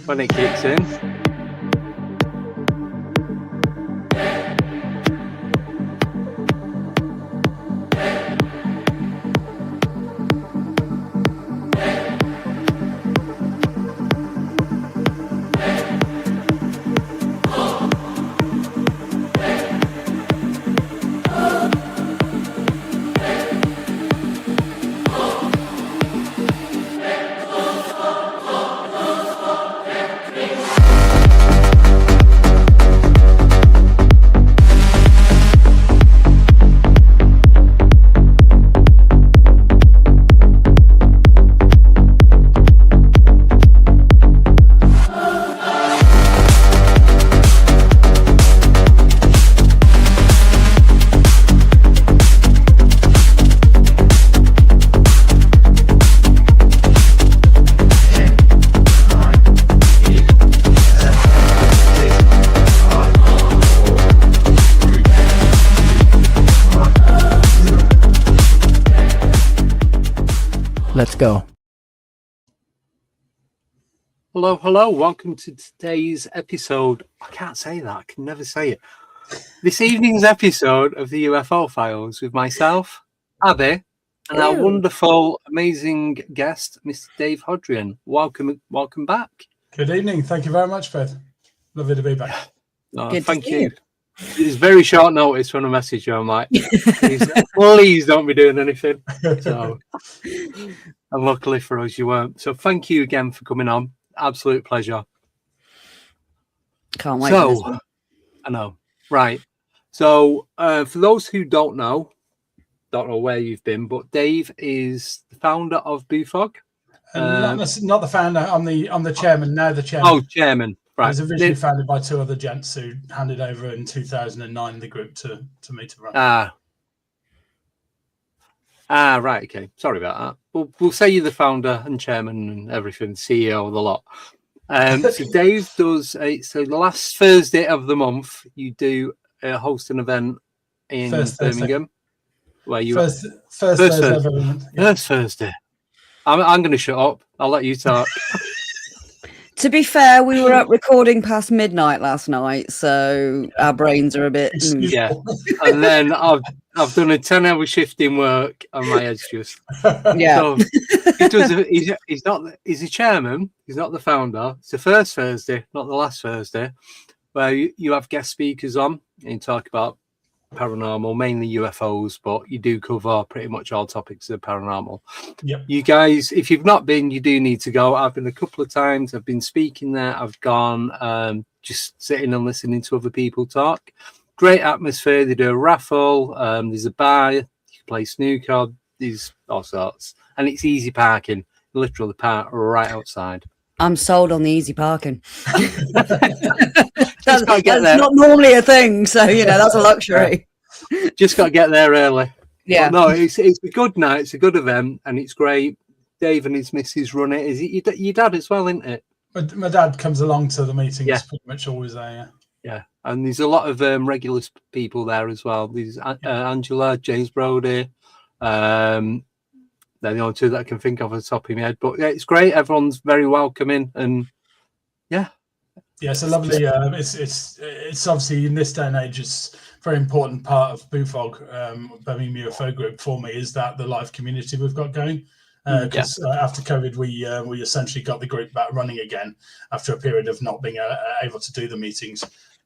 when it kicks in. Let's go. Hello. Welcome to today's episode. I can't say that. I can never say it. This evening's episode of the UFO Files with myself, Abbie, and our wonderful, amazing guest, Mr. Dave Hodrian. Welcome back. Good evening. Thank you very much, Fred. Lovely to be back. Thank you. It's very short notice when I message you. I'm like, please don't be doing anything. So, and luckily for us, you weren't. So thank you again for coming on. Absolute pleasure. Can't wait for this one. I know. Right. So for those who don't know where you've been, but Dave is the founder of BUFOG. Not the founder. I'm the chairman now. The chairman. Oh, chairman. Right. It was originally founded by two other gents who handed over in 2009 the group to me to run. Right. Okay. Sorry about that. We'll say you're the founder and chairman and everything, CEO of the lot. So Dave does. So the last Thursday of the month, you do host an event in Birmingham. Where you first Thursday of every month. Yeah. First Thursday. I'm going to shut up. I'll let you talk. To be fair, we were up recording past midnight last night, so our brains are a bit. Yeah. And then I've done a 10-hour shift in work, and my head's just. Yeah. So he's a chairman. He's not the founder. It's the first Thursday, not the last Thursday, where you have guest speakers on and talk about paranormal, mainly UFOs, but you do cover pretty much all topics of paranormal. Yep. You guys, if you've not been, you do need to go. I've been a couple of times. I've been speaking there. I've gone just sitting and listening to other people talk. Great atmosphere. They do a raffle. There's a bar. You can play snooker. There's all sorts. And it's easy parking. Literally park right outside. I'm sold on the easy parking. That's not normally a thing, so that's a luxury. Just got to get there early. Yeah. But no, it's a good night. It's a good event, and it's great. Dave and his missus run it. Is it your dad as well, isn't it? My dad comes along to the meetings. Yeah. Pretty much always there. Yeah, and there's a lot of regular people there as well. There's Angela, James Brody. They're the only two that I can think of at the top of my head. But yeah, it's great. Everyone's very welcoming, and yeah. Yeah, it's a lovely. It's obviously in this day and age, it's a very important part of BUFOG, Birmingham UFO Group for me, is that the live community we've got going. Because after COVID, we essentially got the group back running again after a period of not being able to do the meetings,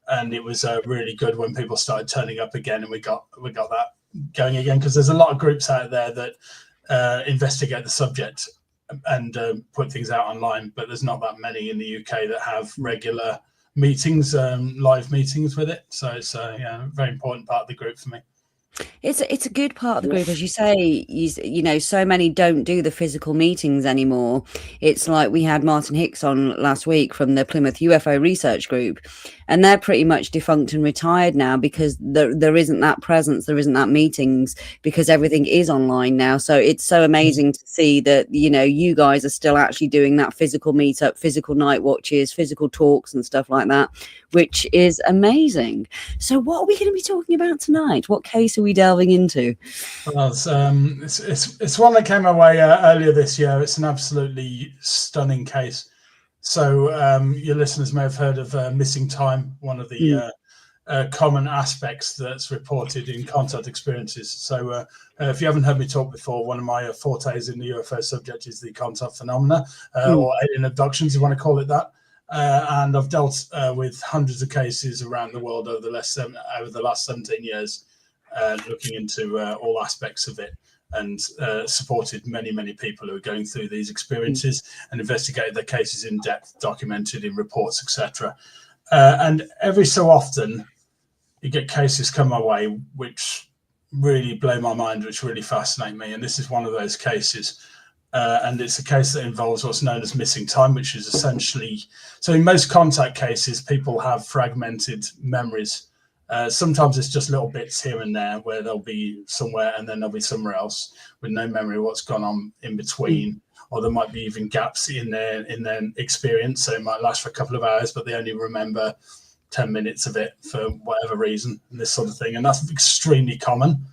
and it was really good when people started turning up again, and we got that going again, because there's a lot of groups out there that investigate the subject and put things out online, but there's not that many in the UK that have regular meetings, live meetings with it. So it's a very important part of the group for me. It's a good part of the group, as you say. So many don't do the physical meetings anymore. It's like we had Martin Hicks on last week from the Plymouth UFO Research Group, and they're pretty much defunct and retired now because there isn't that presence, there isn't that meetings, because everything is online now. So it's so amazing to see that you guys are still actually doing that physical meetup, physical night watches, physical talks and stuff like that, which is amazing. So what are we going to be talking about tonight? What case are we delving into? Well, it's one that came my way earlier this year. It's an absolutely stunning case. So your listeners may have heard of missing time, one of the common aspects that's reported in contact experiences. So if you haven't heard me talk before, one of my fortes in the UFO subject is the contact phenomena, or alien abductions, you want to call it that. And I've dealt with hundreds of cases around the world over the last 17 years, looking into all aspects of it, and supported many people who are going through these experiences and investigated their cases in depth, documented in reports, etc. And every so often, you get cases come my way which really blow my mind, which really fascinate me. And this is one of those cases. And it's a case that involves what's known as missing time, which is essentially, so in most contact cases, people have fragmented memories. Sometimes it's just little bits here and there where they'll be somewhere and then they'll be somewhere else with no memory of what's gone on in between. Or there might be even gaps in their experience. So it might last for a couple of hours, but they only remember 10 minutes of it for whatever reason, and this sort of thing. And that's extremely common.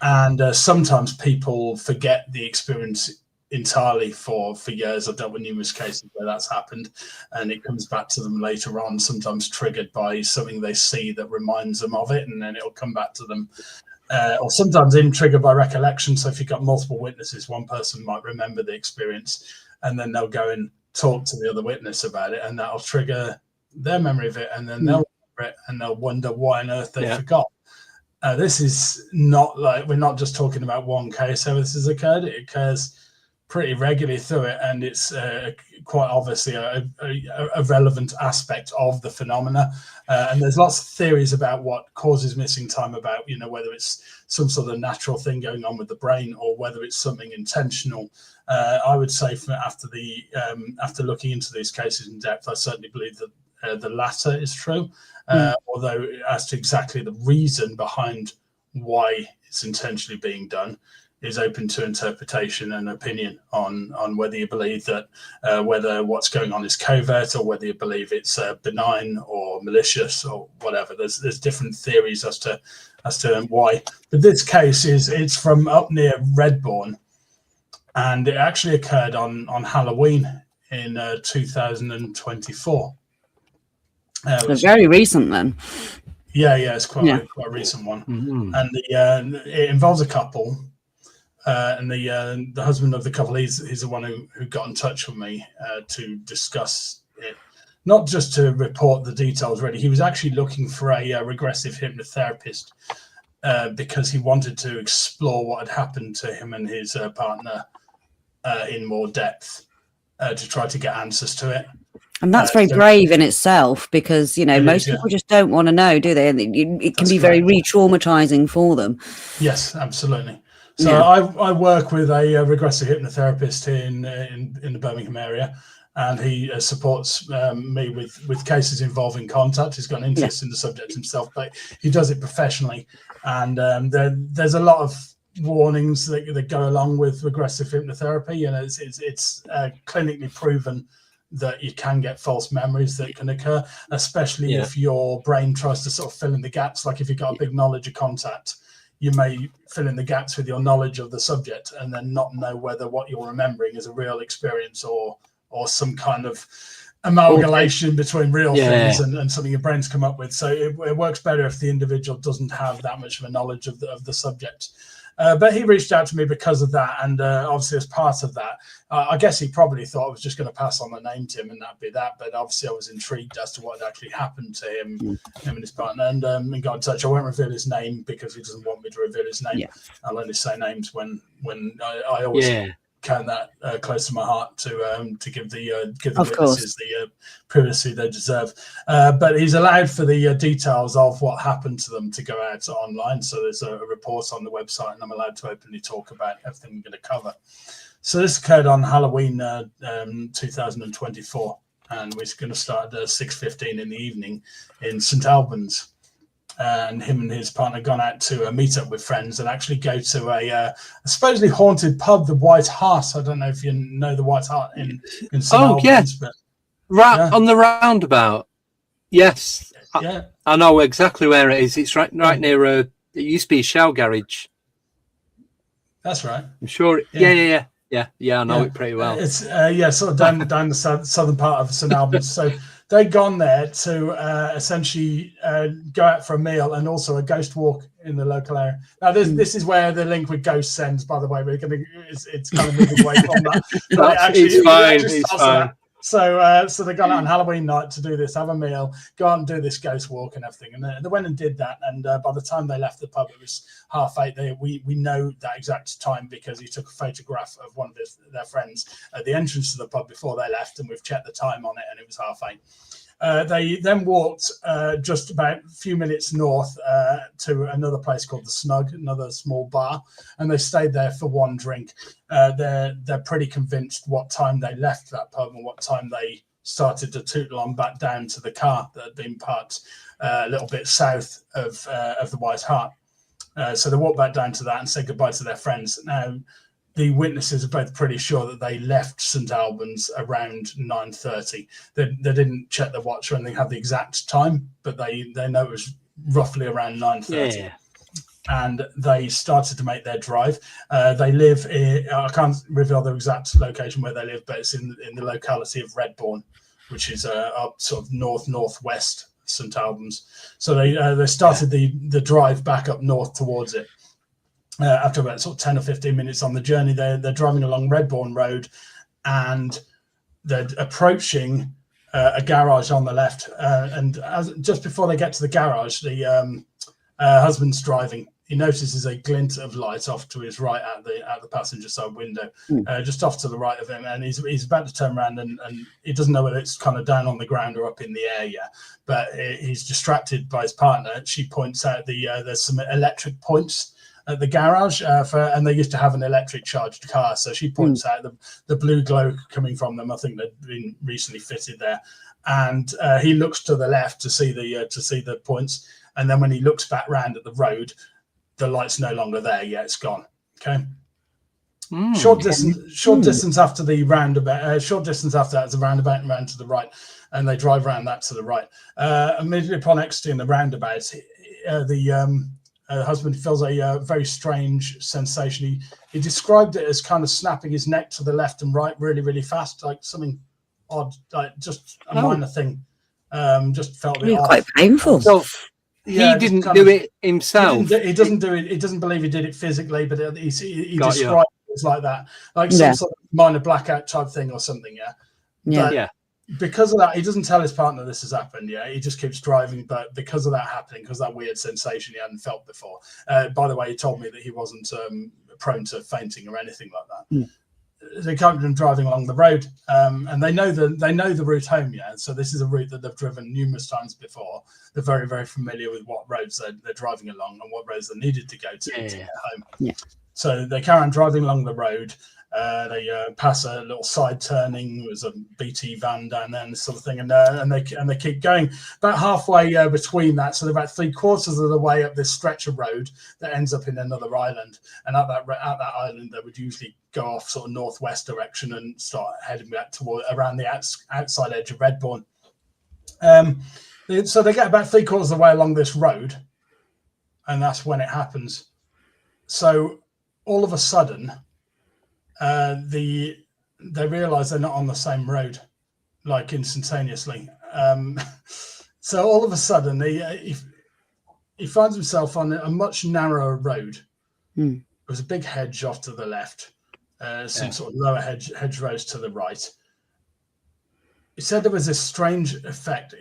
And sometimes people forget the experience entirely for years. I've dealt with numerous cases where that's happened, and it comes back to them later on, sometimes triggered by something they see that reminds them of it, and then it'll come back to them. Or sometimes even triggered by recollection. So if you've got multiple witnesses, one person might remember the experience, and then they'll go and talk to the other witness about it, and that'll trigger their memory of it, and then they'll remember it, and they'll wonder why on earth they forgot. This is not like, we're not just talking about one case how this has occurred. It occurs pretty regularly through it, and it's quite obviously a relevant aspect of the phenomena. And there's lots of theories about what causes missing time, about, you know, whether it's some sort of natural thing going on with the brain or whether it's something intentional. I would say after looking into these cases in depth, I certainly believe that the latter is true, although as to exactly the reason behind why it's intentionally being done is open to interpretation and opinion on whether you believe that whether what's going on is covert or whether you believe it's benign or malicious or whatever. There's different theories as to why. But this case it's from up near Redbourne, and it actually occurred on Halloween in 2024. Very recent then. Yeah, it's quite a recent one. And it involves a couple. And the husband of the couple, he's the one who got in touch with me to discuss it, not just to report the details really. He was actually looking for a regressive hypnotherapist because he wanted to explore what had happened to him and his partner in more depth to try to get answers to it. And that's very brave in itself, because, you know, most people just don't want to know, do they? And it can be very re-traumatizing for them. Yes, absolutely. So I work with a regressive hypnotherapist in the Birmingham area, and he supports me with cases involving contact. He's got an interest in the subject himself, but he does it professionally. And there's a lot of warnings that go along with regressive hypnotherapy, and it's clinically proven that you can get false memories that can occur, especially if your brain tries to sort of fill in the gaps. Like if you've got a big knowledge of contact, you may fill in the gaps with your knowledge of the subject and then not know whether what you're remembering is a real experience or some kind of amalgamation between real things and something your brain's come up with. So it works better if the individual doesn't have that much of a knowledge of the subject. But he reached out to me because of that, and obviously as part of that, I guess he probably thought I was just going to pass on the name to him and that'd be that. But obviously I was intrigued as to what had actually happened to him and his partner, and got in touch. I won't reveal his name because he doesn't want me to reveal his name. I'll only say names when I always count that close to my heart to give the witnesses the privacy they deserve. But he's allowed for the details of what happened to them to go out online. So there's a report on the website, and I'm allowed to openly talk about everything we're going to cover. So this occurred on Halloween 2024, and we're going to start at 6:15 in the evening in St Albans. And him and his partner gone out to meet up with friends and actually go to a supposedly haunted pub, the White Hart. I don't know if you know the White Hart in St Albans. But, on the roundabout. Yes, I know exactly where it is. It's right near it used to be a Shell garage. That's right. I'm sure. Yeah. Yeah, I know it pretty well. It's sort of down the southern part of St Albans. So they'd gone there to essentially go out for a meal and also a ghost walk in the local area. Now, this is where the link with ghosts ends. By the way, it's kind of moving away from that. It's fine. So they gone out on Halloween night to do this, have a meal, go out and do this ghost walk and everything. And they went and did that. And by the time they left the pub, it was 8:30. We know that exact time because he took a photograph of one of their friends at the entrance to the pub before they left, and we've checked the time on it, and it was 8:30. They then walked just about a few minutes north to another place called the Snug, another small bar, and they stayed there for one drink. They're pretty convinced what time they left that pub and what time they started to tootle on back down to the car that had been parked a little bit south of the White Hart. So they walked back down to that and said goodbye to their friends. Now, the witnesses are both pretty sure that they left St Albans around 9:30. They didn't check the watch or anything, have the exact time, but they know it was roughly around 9:30. Yeah. And they started to make their drive. They live I can't reveal the exact location where they live, but it's in the locality of Redbourne, which is up sort of northwest St Albans. So they started the drive back up north towards it. After about sort of 10 or 15 minutes on the journey, they're driving along Redbourne Road, and they're approaching a garage on the left. And just before they get to the garage, the husband's driving. He notices a glint of light off to his right at the passenger side window, just off to the right of him. And he's about to turn around, and he doesn't know whether it's kind of down on the ground or up in the air yet. But he's distracted by his partner. She points out there's some electric points at the garage, and they used to have an electric charged car. So she points out the blue glow coming from them. I think they've been recently fitted there. And he looks to the left to see the points. And then when he looks back round at the road, the light's no longer there. Yeah, it's gone. Okay. Short distance after the roundabout. Short distance after that is a roundabout and round to the right, and they drive around that to the right. Immediately upon exiting the roundabout, the husband feels a very strange sensation. He described it as kind of snapping his neck to the left and right really, really fast, like something odd, like just a minor thing. Just felt a bit off. Quite painful. So he didn't do it himself. He doesn't do it. He doesn't believe he did it physically, but he described it as like that, like some sort of minor blackout type thing or something. Yeah. Because of that, he doesn't tell his partner this has happened. Yeah, he just keeps driving. But because of that happening, because that weird sensation he hadn't felt before. By the way, he told me that he wasn't prone to fainting or anything like that. They kept them driving along the road, and they know the route home. Yeah, so this is a route that they've driven numerous times before. They're very, very familiar with what roads they're driving along and what roads they needed to go to get home. Yeah. So they carry on driving along the road. They pass a little side turning. There's a BT van down there and this sort of thing, and they keep going about halfway between that. So they're about 3/4 of the way up this stretch of road that ends up in another island. And at that island, they would usually go off sort of northwest direction and start heading back toward around the outside edge of Redbourne. So they get about 3/4 of the way along this road, and that's when it happens. So all of a sudden, they realize they're not on the same road, like instantaneously. So all of a sudden, he finds himself on a much narrower road. There was a big hedge off to the left, some sort of lower hedgerows to the right. He said there was a strange effect.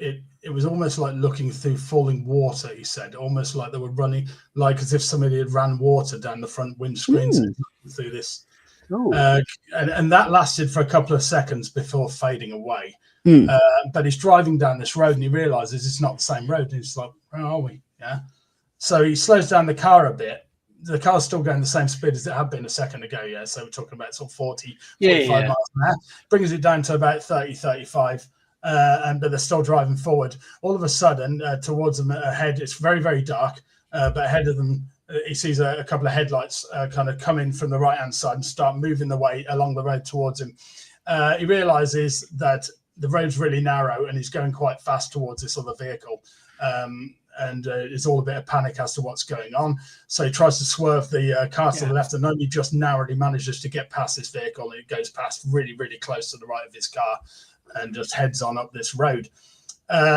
It was almost like looking through falling water, he said, almost like they were running, like as if somebody had ran water down the front windscreens through this. And that lasted for a couple of seconds before fading away. But he's driving down this road and he realizes it's not the same road. And he's like, where are we? Yeah. So he slows down the car a bit. The car's still going the same speed as it had been a second ago. Yeah. So we're talking about sort of 40, 45 miles an hour. Brings it down to about 30, 35. But they're still driving forward. All of a sudden, towards them ahead, it's very, very dark. But ahead of them, he sees a couple of headlights kind of come in from the right-hand side and start moving the way along the road towards him. He realizes that the road's really narrow and he's going quite fast towards this other vehicle. it's all a bit of panic as to what's going on. So he tries to swerve the car to the left, and only just narrowly manages to get past this vehicle. And it goes past really, really close to the right of his car and just heads on up this road.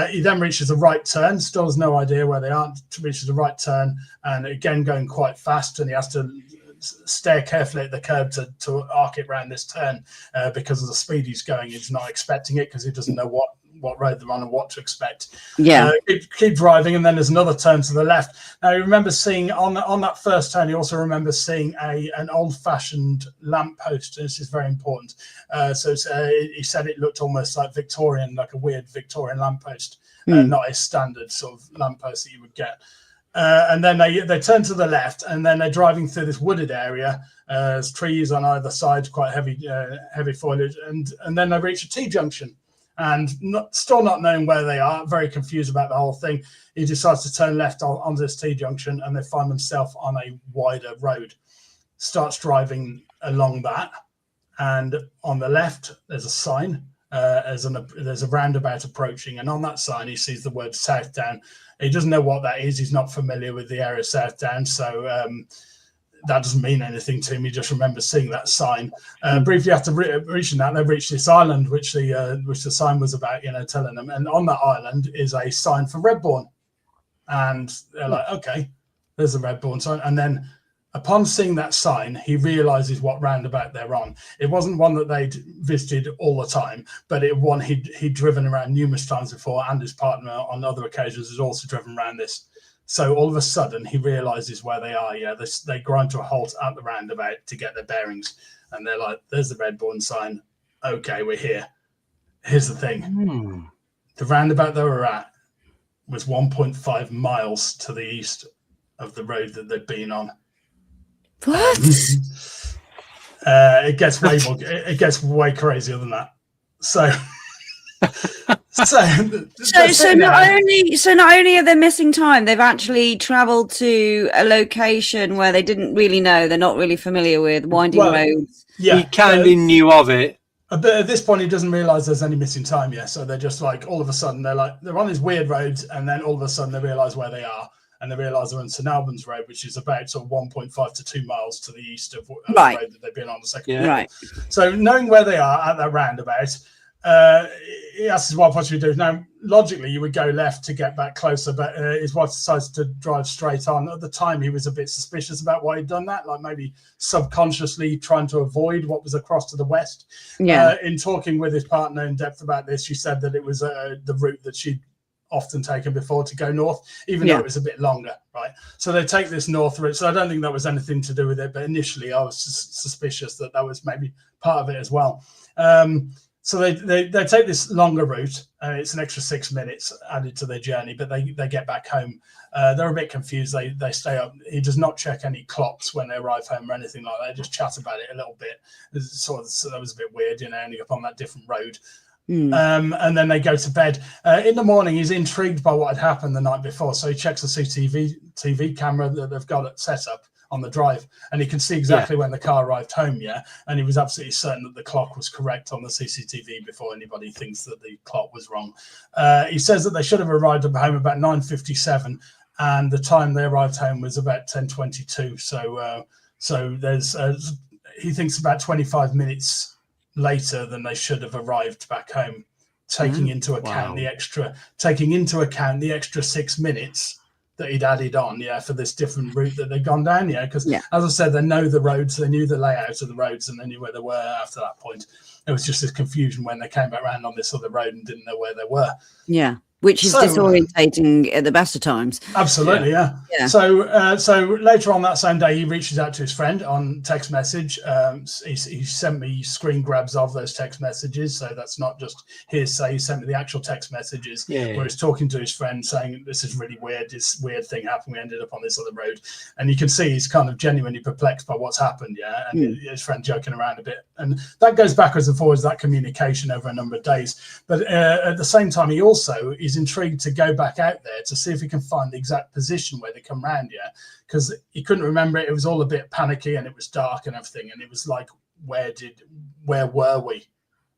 He then reaches a right turn, still has no idea where they are, reaches a right turn, and again going quite fast, and he has to stare carefully at the curb to arc it around this turn because of the speed he's going. He's not expecting it because he doesn't know what road they're on and what to expect. Keep driving, and then there's another turn to the left. Now you remember seeing on that first turn, you also remember seeing an old-fashioned lamppost. This is very important. He said it looked almost like Victorian, like a weird Victorian lamppost, not a standard sort of lamppost that you would get. And then they turn to the left, and then they're driving through this wooded area. There's trees on either side, quite heavy foliage, and then they reach a T-junction. And still not knowing where they are, very confused about the whole thing, he decides to turn left onto this T-junction, and they find themselves on a wider road. Starts driving along that, and on the left there's a sign. There's a roundabout approaching, and on that sign he sees the word Southdown. He doesn't know what that is. He's not familiar with the area of Southdown, so that doesn't mean anything to him. He just remembers seeing that sign. Briefly after reaching that, they've reached this island, which the sign was about, telling them. And on that island is a sign for Redbourne, and they're like, okay, there's the Redbourne sign. And then upon seeing that sign, he realizes what roundabout they're on. It wasn't one that they'd visited all the time, but one he'd driven around numerous times before, and his partner on other occasions has also driven around this. So all of a sudden, he realizes where they are. Yeah, they grind to a halt at the roundabout to get their bearings, and they're like, "There's the Redbourne sign. Okay, we're here." Here's the thing: the roundabout they were at was 1.5 miles to the east of the road that they'd been on. What? It gets way more. It gets way crazier than that. So not only are they missing time, they've actually travelled to a location where they didn't really know. They're not really familiar with winding roads. Yeah, he kind of knew of it. But at this point, he doesn't realise there's any missing time yet. So they're just like, all of a sudden, they're on these weird roads, and then all of a sudden they realise where they are. And they realise they're on St Albans Road, which is about sort of 1.5 to 2 miles to the east of the road that they've been on the second. Yeah. Right. So knowing where they are at that roundabout, he asks what should we do. Now, logically, you would go left to get back closer, but his wife decides to drive straight on. At the time, he was a bit suspicious about why he'd done that, like maybe subconsciously trying to avoid what was across to the west. Yeah. In talking with his partner in depth about this, she said that it was the route that she'd often taken before to go north, even though it was a bit longer, right? So they take this north route. So I don't think that was anything to do with it, but initially I was suspicious that was maybe part of it as well. So they take this longer route, and it's an extra 6 minutes added to their journey, but they get back home. They're a bit confused. They stay up. He does not check any clocks when they arrive home or anything like that. They just chat about it a little bit. So that was a bit weird, ending up on that different road. And then they go to bed. In the morning, he's intrigued by what had happened the night before, so he checks the CCTV camera that they've got it set up on the drive, and he can see exactly when the car arrived home. And he was absolutely certain that the clock was correct on the CCTV before anybody thinks that the clock was wrong. He says that they should have arrived home about 9:57, and the time they arrived home was about 10:22. So there's he thinks about 25 minutes later than they should have arrived back home, taking into account the extra 6 minutes that he'd added on, for this different route that they'd gone down, because as I said, they know the roads, they knew the layout of the roads, and they knew where they were after that point. It was just this confusion when they came back around on this other road and didn't know where they were. Yeah. Which is disorientating at the best of times. Absolutely, yeah. So later on that same day, he reaches out to his friend on text message. He sent me screen grabs of those text messages, so that's not just hearsay. He sent me the actual text messages where he's talking to his friend saying, "This is really weird. This weird thing happened. We ended up on this other road," and you can see he's kind of genuinely perplexed by what's happened. And his friend joking around a bit, and that goes backwards and forwards, that communication over a number of days. But at the same time, he also is intrigued to go back out there to see if he can find the exact position where they come round, because he couldn't remember it. It was all a bit panicky, and it was dark and everything, and it was like, where were we?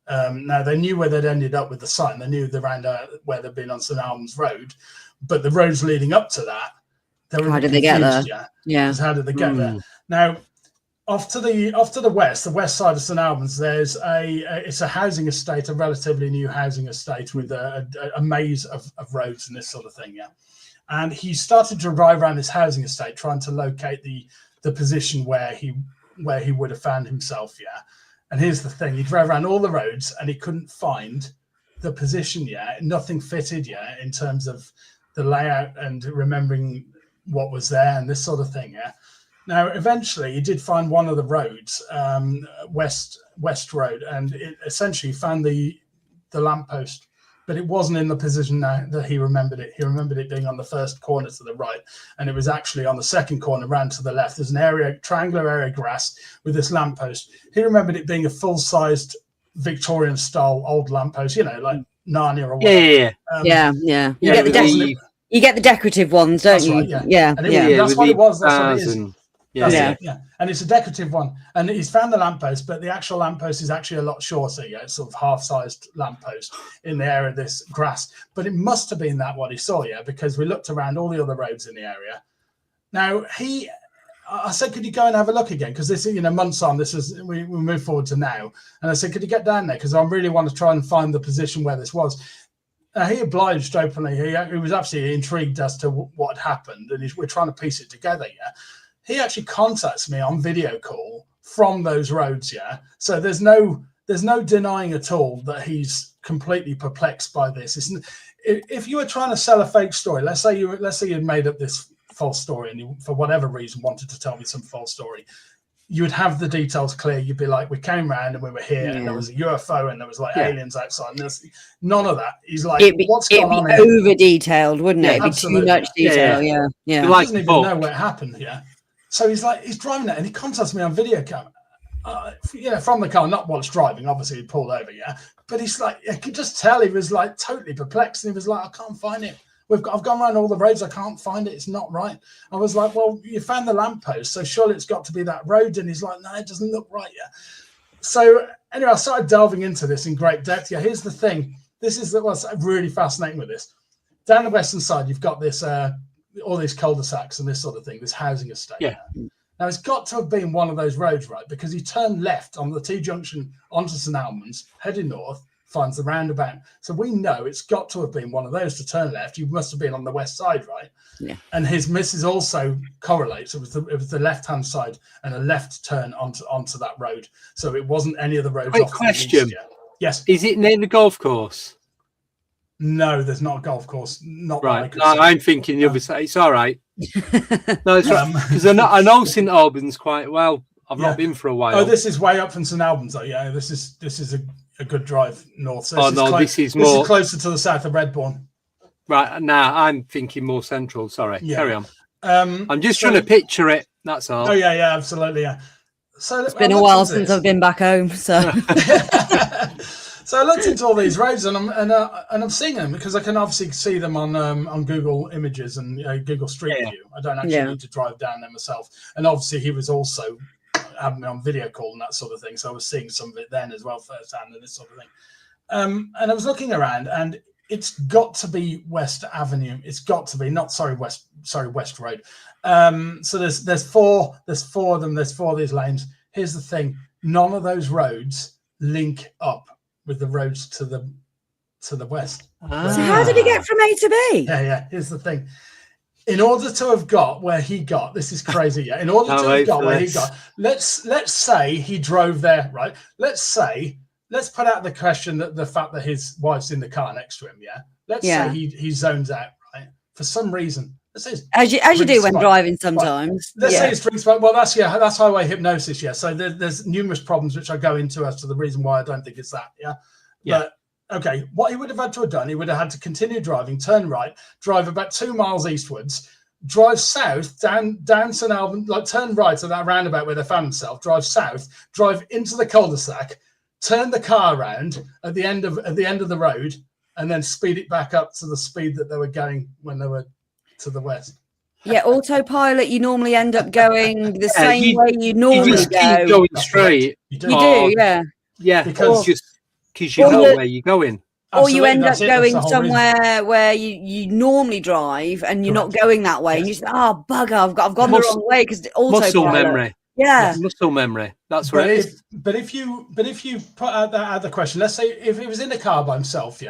Now, they knew where they'd ended up with the sign. They knew around where they'd been on St Albans Road. But the roads leading up to that, they were How did confused, they get there? Yeah. How did they get there? Now, off to the west side of St Albans, there's it's a housing estate, a relatively new housing estate with a maze of roads and this sort of thing, yeah. And he started to drive around this housing estate, trying to locate the position where he would have found himself, yeah. And here's the thing: he drove around all the roads and he couldn't find the position, yeah. Nothing fitted, yeah, in terms of the layout and remembering what was there and this sort of thing, yeah. Now, eventually, he did find one of the roads, West Road, and it essentially found the lamppost, but it wasn't in the position that he remembered it. He remembered it being on the first corner to the right, and it was actually on the second corner, round to the left. There's an triangular area of grass with this lamppost. He remembered it being a full-sized Victorian-style old lamppost, like Narnia or whatever. Yeah. You get the decorative ones, don't you? Right, yeah. That's what it was. That's what it is. Yeah. And it's a decorative one. And he's found the lamppost, but the actual lamppost is actually a lot shorter. Yeah, it's sort of half-sized lamppost in the area of this grass. But it must have been that what he saw, yeah, because we looked around all the other roads in the area. Now, I said, could you go and have a look again? Because this, months on, we move forward to now. And I said, could you get down there? Because I really want to try and find the position where this was. He obliged openly. He was absolutely intrigued as to what had happened. And we're trying to piece it together, yeah. He actually contacts me on video call from those roads, yeah. So there's no denying at all that he's completely perplexed by this. If you were trying to sell a fake story, let's say you'd made up this false story and you, for whatever reason, wanted to tell me some false story, you would have the details clear. You'd be like, we came round and we were here and there was a UFO and there was aliens outside. And there's none of that. He's like, what's going on here? Over detailed, wouldn't it? It'd be too much detail. Yeah. He doesn't even know what happened. Yeah. So he's driving it and he contacts me on video camera, from the car, not whilst driving. Obviously, he pulled over, yeah. But he's like, I could just tell he was like totally perplexed. And he was like, I can't find it. I've gone around all the roads. I can't find it. It's not right. I was like, well, you found the lamppost, so surely it's got to be that road. And he's like, no, it doesn't look right yet. So anyway, I started delving into this in great depth. Yeah, here's the thing. This is what's really fascinating with this. Down the western side, you've got this all these cul-de-sacs and this sort of thing, this housing estate. Yeah. Now, it's got to have been one of those roads, right? Because he turned left on the T-junction onto St Albans, heading north, finds the roundabout. So we know it's got to have been one of those to turn left. You must have been on the west side, right? Yeah. And his missus also correlates. It was the left-hand side and a left turn onto that road. So it wasn't any of the roads. Quick question. Yes. Is it near the golf course? No, there's not a golf course. Not right. No, I'm thinking the other side. It's all right. No, it's right. Because I know St Albans quite well. I've not been for a while. Oh, this is way up from St Albans, though. Yeah, this is a good drive north. So this is closer to the south of Redbourne. Right. Now I'm thinking more central. Sorry. Yeah. Carry on. I'm just trying to picture it. That's all. Oh yeah, absolutely, yeah. So it's been a while since I've been back home, so. So I looked into all these roads and I'm seeing them because I can obviously see them on Google Images and Google Street View. I don't actually need to drive down there myself. And obviously he was also having me on video call and that sort of thing. So I was seeing some of it then as well firsthand and this sort of thing. And I was looking around and it's got to be West Avenue. It's got to be West Road. So there's four of them. There's four of these lanes. Here's the thing: none of those roads link up with the roads to the west. So how did he get from A to B? Yeah. Here's the thing: in order to have got where he got, this is crazy. Yeah. In order to have got where he got, let's say he drove there, right? Let's put out the question that the fact that his wife's in the car next to him. Yeah. Let's say he zones out, right? For some reason. As you do when driving sometimes. Let's say it's drinks. Well, that's highway hypnosis. Yeah. So there's numerous problems which I go into as to the reason why I don't think it's that. Yeah. But okay, what he would have had to have done, he would have had to continue driving, turn right, drive about 2 miles eastwards, drive south down St Albans, like turn right to that roundabout where they found themselves, drive south, drive into the cul-de-sac, turn the car around at the end of the road, and then speed it back up to the speed that they were going when they were to the west. Yeah, autopilot. You normally end up going the same way you normally go. Keep going straight. You do, yeah. Yeah, because just because you know where you're going. Or you end up Absolutely, going somewhere where you normally drive and you're not going that way, and you say, "Oh bugger, I've gone the wrong way," because autopilot. Muscle memory. Yeah, muscle memory. That's what it is. But if you put out that other question, let's say if he was in the car by himself,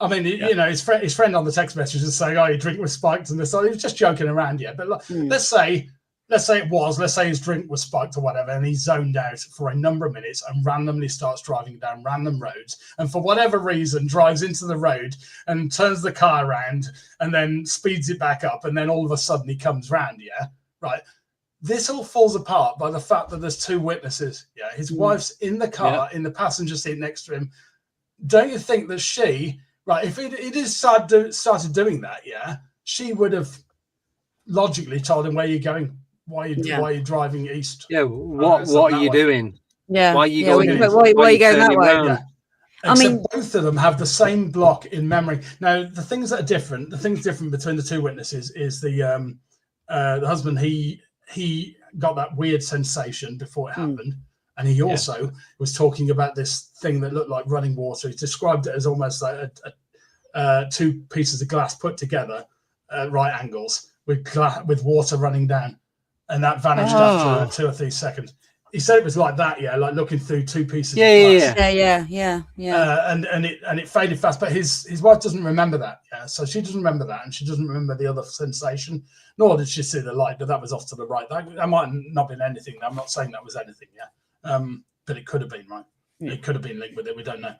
I mean, you know, his friend on the text message is saying, "Oh, your drink was spiked," and this. He was just joking around, But let's say his drink was spiked or whatever, and he zoned out for a number of minutes and randomly starts driving down random roads, and for whatever reason drives into the road and turns the car around and then speeds it back up, and then all of a sudden he comes round, right. This all falls apart by the fact that there's two witnesses. His wife's in the car, in the passenger seat next to him. Don't you think that she, right, if it is started doing that, she would have logically told him, where you're going, why are you driving east? Yeah, what are you doing? Yeah, why are you going? Why are you going that way? Yeah. I mean, both of them have the same block in memory. Now, the things different between the two witnesses is the husband. He got that weird sensation before it happened. And he also was talking about this thing that looked like running water. He described it as almost like two pieces of glass put together at right angles with water running down. And that vanished after 2 or 3 seconds. He said it was like that, like looking through two pieces of glass. And it faded fast. But his wife doesn't remember that. So she doesn't remember that, and she doesn't remember the other sensation, nor did she see the light. But that was off to the right. That might not been anything. I'm not saying that was anything. But it could have been, right. It could have been linked with it. We don't know.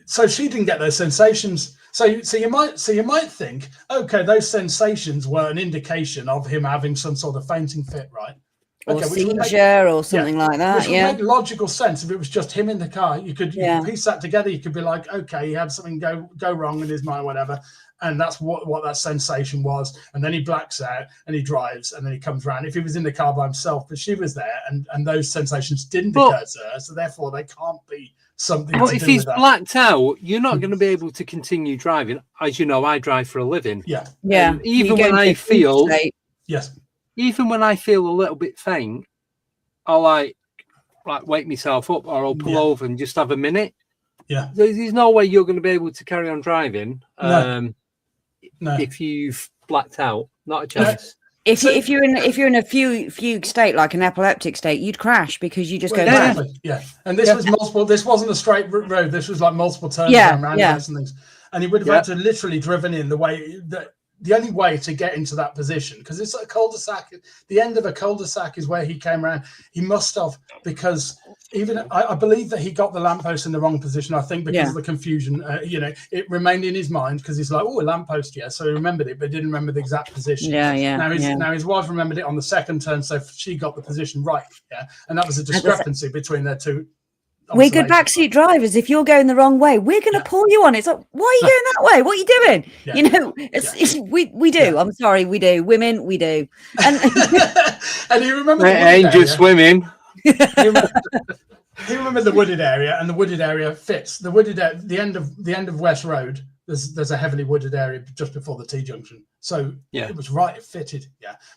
So she didn't get those sensations. So you might think, okay, those sensations were an indication of him having some sort of fainting fit, right? Or seizure or something like that. Which would make logical sense if it was just him in the car. You could piece that together. You could be like, okay, he had something go wrong in his mind, whatever. And that's what that sensation was. And then he blacks out and he drives and then he comes around. If he was in the car by himself, but she was there and those sensations didn't occur to her. So therefore they can't be something to do with that. But if he's blacked out, you're not going to be able to continue driving. As you know, I drive for a living. Yeah. Even when I feel... Yes. Even when I feel a little bit faint, I'll like wake myself up, or I'll pull over and just have a minute. Yeah. There's no way you're going to be able to carry on driving No. if you've blacked out. Not a chance. If you're in a fugue state, like an epileptic state, you'd crash because you just go exactly. Mad. Yeah. And this was multiple. This wasn't a straight road. This was like multiple turns and roundabouts and things. And he would have had to literally driven in the way that. The only way to get into that position, because it's a cul-de-sac, the end of a cul-de-sac is where he came around. He must have, because even I believe that he got the lamppost in the wrong position, I think, because of the confusion. It remained in his mind because he's like, oh, a lamppost, so he remembered it, but didn't remember the exact position. Now his wife remembered it on the second turn, so she got the position right, and that was a discrepancy between their two. We're good backseat drivers. If you're going the wrong way, we're going to pull you on. It's like, why are you going that way? What are you doing? We do. Yeah. I'm sorry, we do. Women, we do. And you remember it ain't just women. He remembered the wooded area, and the wooded area fits. The end of West Road. There's a heavily wooded area just before the T-junction. So it was right. It fitted.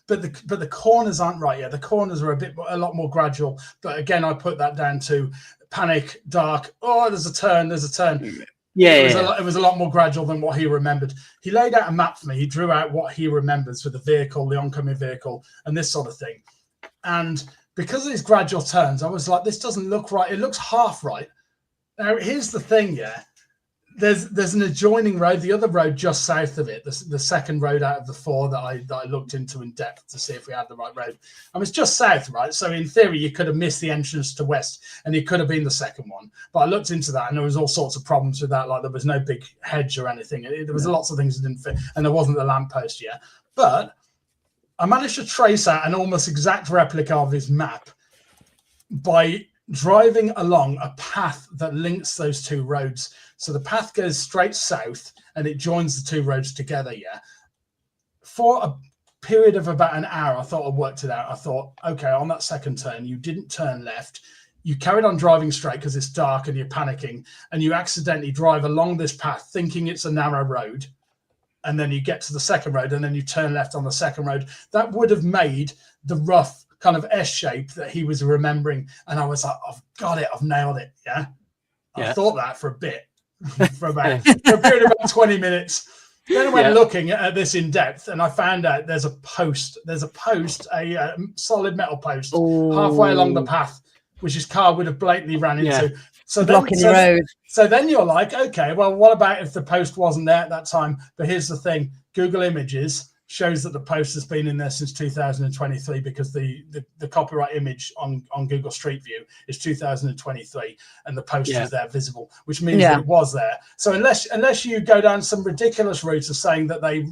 But the corners aren't right yet. The corners are a lot more gradual. But again, I put that down to panic, dark. Oh, there's a turn. It was a lot more gradual than what he remembered. He laid out a map for me. He drew out what he remembers for the vehicle, the oncoming vehicle, and this sort of thing. And because of these gradual turns, I was like, this doesn't look right. It looks half right. Now, here's the thing, There's an adjoining road, the other road just south of it, the second road out of the 4 that I looked into in depth to see if we had the right road. I mean, it's just south, right? So in theory, you could have missed the entrance to west, and it could have been the second one. But I looked into that, and there was all sorts of problems with that. Like there was no big hedge or anything. There was lots of things that didn't fit, and there wasn't the lamppost yet. But I managed to trace out an almost exact replica of his map by driving along a path that links those two roads. So the path goes straight south and it joins the two roads together. For a period of about an hour, I thought I worked it out. I thought, okay, on that second turn, you didn't turn left. You carried on driving straight because it's dark and you're panicking, and you accidentally drive along this path thinking it's a narrow road. And then you get to the second road and then you turn left on the second road. That would have made the rough kind of S shape that he was remembering. And I was like, I've got it. I've nailed it. I thought that for a bit, for a period of about 20 minutes. Then I went looking at this in depth, and I found out there's a post, a solid metal post halfway along the path, which his car would have blatantly ran into. So blocking the road. So then you're like, okay, well, what about if the post wasn't there at that time? But here's the thing: Google Images shows that the post has been in there since 2023 because the copyright image on Google Street View is 2023 and the post is there visible, which means that it was there. So unless you go down some ridiculous route of saying that they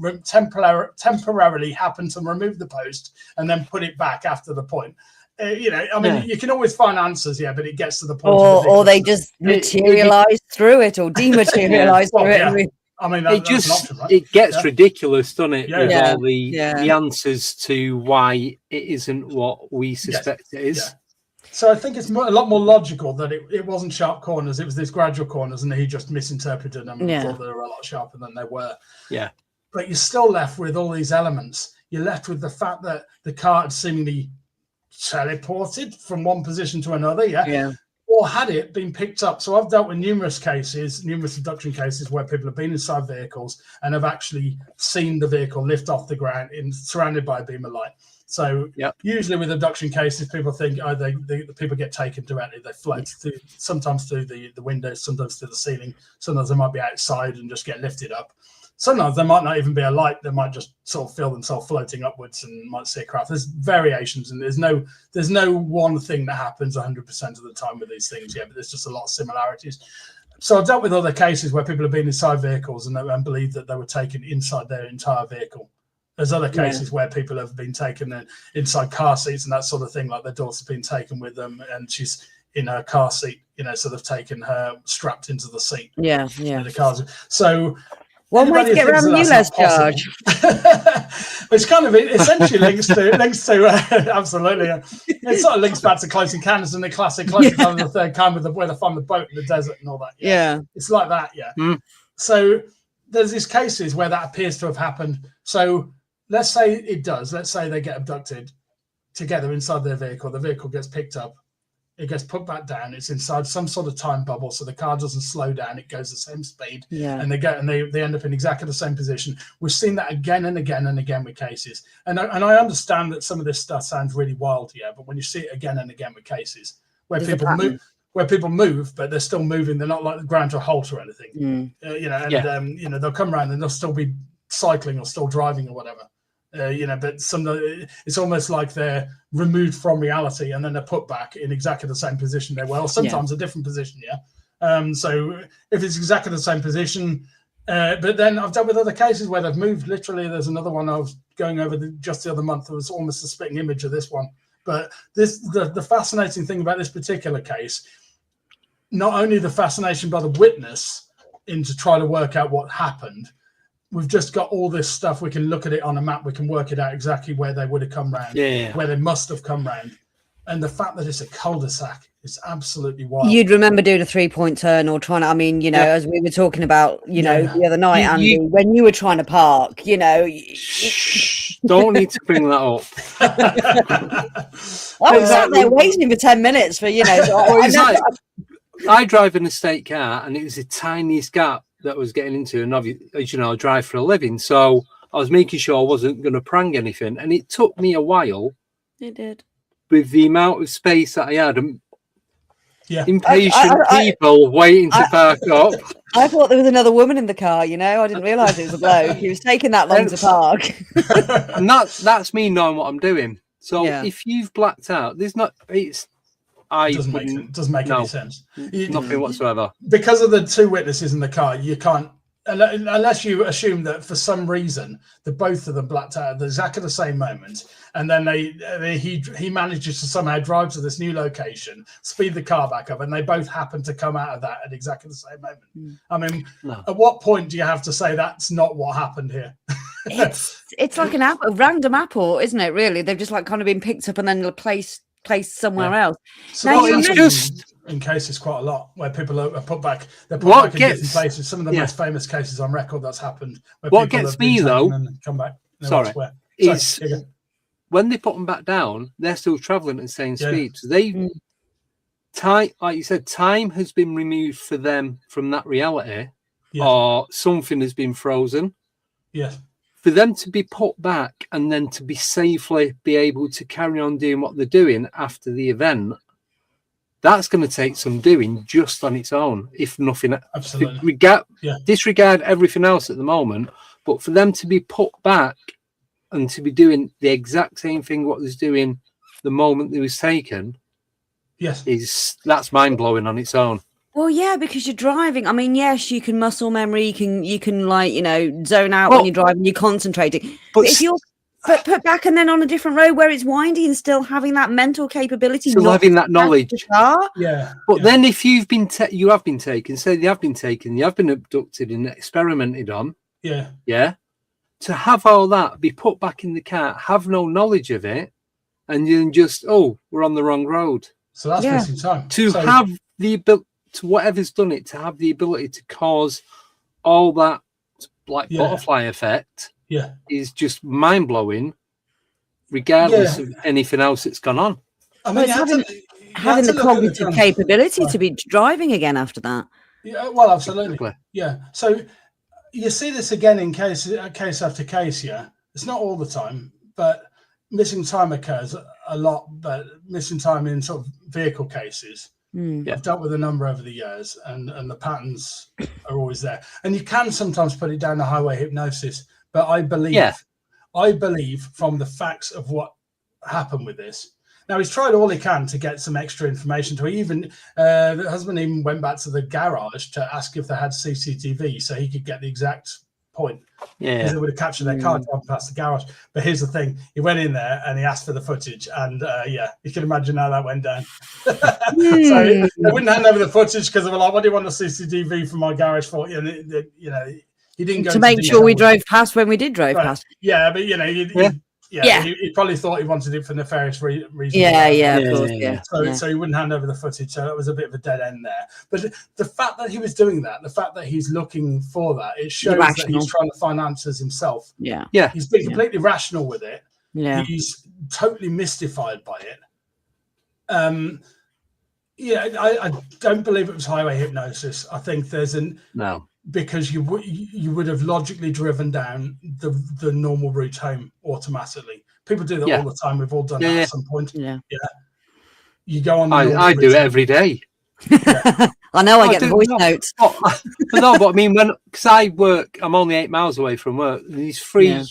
temporarily happened to remove the post and then put it back after the point, you can always find answers, but it gets to the point. Or they just materialize through it or dematerialize through it. I mean, it gets ridiculous, doesn't it? With all the answers to why it isn't what we suspect it is. Yeah. So I think it's a lot more logical that it wasn't sharp corners; it was these gradual corners, and he just misinterpreted them and thought they were a lot sharper than they were. Yeah. But you're still left with all these elements. You're left with the fact that the car had seemingly teleported from one position to another. Yeah. Or had it been picked up? So I've dealt with numerous abduction cases where people have been inside vehicles and have actually seen the vehicle lift off the ground surrounded by a beam of light. So usually with abduction cases, people think the people get taken directly. They float through, sometimes through the windows, sometimes through the ceiling. Sometimes they might be outside and just get lifted up. Sometimes there might not even be a light. They might just sort of feel themselves floating upwards and might see a craft. There's variations, and there's no one thing that happens 100% of the time with these things. But there's just a lot of similarities. So I've dealt with other cases where people have been inside vehicles and believe that they were taken inside their entire vehicle. There's other cases where people have been taken inside car seats and that sort of thing, like their daughter's been taken with them and she's in her car seat, so they've taken her strapped into the seat. Yeah. The cars. So one way to get around the ULEZ charge. Which kind of essentially links to absolutely. It sort of links back to Close Encounters and the classic Close Encounters of the Third Kind where they find the boat in the desert and all that. Yeah. It's like that. Yeah. So there's these cases where that appears to have happened. So let's say it does. Let's say they get abducted together inside their vehicle. The vehicle gets picked up. It gets put back down. It's inside some sort of time bubble, so the car doesn't slow down. It goes the same speed, and they end up in exactly the same position. We've seen that again and again and again with cases, and I understand that some of this stuff sounds really wild, but when you see it again and again with cases where people move, but they're still moving, they're not like the ground to a halt or anything, they'll come around and they'll still be cycling or still driving or whatever. But it's almost like they're removed from reality and then they're put back in exactly the same position they were, sometimes a different position. So if it's exactly the same position, but then I've dealt with other cases where they've moved. Literally, there's another one I was going over just the other month. It was almost a spitting image of this one. But the fascinating thing about this particular case, not only the fascination by the witness to try to work out what happened. We've just got all this stuff. We can look at it on a map. We can work it out exactly where they would have come round, where they must have come round. And the fact that it's a cul-de-sac is absolutely wild. You'd remember doing a 3-point turn or trying to, as we were talking about, the other night, Andy, when you were trying to park, Don't need to bring that up. I was sat there waiting for 10 minutes for, I drive an estate car and it was the tiniest gap that I was getting into, and obviously, as you know, I drive for a living, so I was making sure I wasn't going to prang anything, and it took me a while. It did. With the amount of space that I had, impatient people waiting to park up. I thought there was another woman in the car. I didn't realise it was a bloke. He was taking that long to park. And that's me knowing what I'm doing. So if you've blacked out, doesn't make any sense. Nothing whatsoever. Because of the two witnesses in the car, you can't, unless you assume that for some reason the both of them blacked out at exactly the same moment, and then he manages to somehow drive to this new location, speed the car back up, and they both happen to come out of that at exactly the same moment. I mean, at what point do you have to say that's not what happened here? It's like a random apple, isn't it? Really, they've just kind of been picked up and then placed somewhere else. So now it's just in cases quite a lot where people are put back. They're put back in different places. Some of the most famous cases on record that's happened. Where what gets me though, come back. Is when they put them back down, they're still traveling at the same speed. So time, like you said, time has been removed for them from that reality, Yeah. or something has been frozen. Yes. For them to be put back and then to be safely be able to carry on doing what they're doing after the event, that's going to take some doing just on its own, if nothing. Absolutely. Disregard everything else at the moment, but for them to be put back and to be doing the exact same thing what was doing the moment they was taken, that's mind blowing on its own. Well, yeah, because you're driving. I mean, yes, you can muscle memory. You can like, zone out when you're driving. You're concentrating. But if you're put back and then on a different road where it's windy and still having that mental capability, still having that knowledge. Yeah. But then if you've been, you have been taken, say you have been taken, you have been abducted and experimented on. Yeah. Yeah. To have all that, be put back in the car, have no knowledge of it, and then just, we're on the wrong road. So that's missing time. Have the ability, to whatever's done it, to have the ability to cause all that butterfly effect is just mind-blowing, regardless of anything else that's gone on. I mean, having the cognitive capability to be driving again after that. Yeah, well, absolutely. Exactly. Yeah. So you see this again in case after case, It's not all the time, but missing time occurs a lot, but missing time in sort of vehicle cases. I've dealt with a number over the years, and the patterns are always there. And you can sometimes put it down to highway hypnosis, but I believe from the facts of what happened with this. Now, he's tried all he can to get some extra information. To even the husband even went back to the garage to ask if they had CCTV so he could get the exact point. Because they would have captured their car driving past the garage. But here's the thing: he went in there and he asked for the footage, and you can imagine how that went down. So they wouldn't hand over the footage because they were like, "What do you want the CCTV from my garage for?" And he didn't go to make sure we drove past when we did drive past. Yeah, but he probably thought he wanted it for nefarious reasons. So he wouldn't hand over the footage. So that was a bit of a dead end there. But the fact that he was doing that, the fact that he's looking for that, it shows that he's trying to find answers himself. Yeah. He's been completely rational with it. Yeah. He's totally mystified by it. I don't believe it was highway hypnosis. I think there's because you would have logically driven down the normal route home automatically. People do that all the time. We've all done that at some point. Yeah. You go on. I do it every day. I know. I get the voice notes. But I mean, because I work, I'm only 8 miles away from work. And there's 3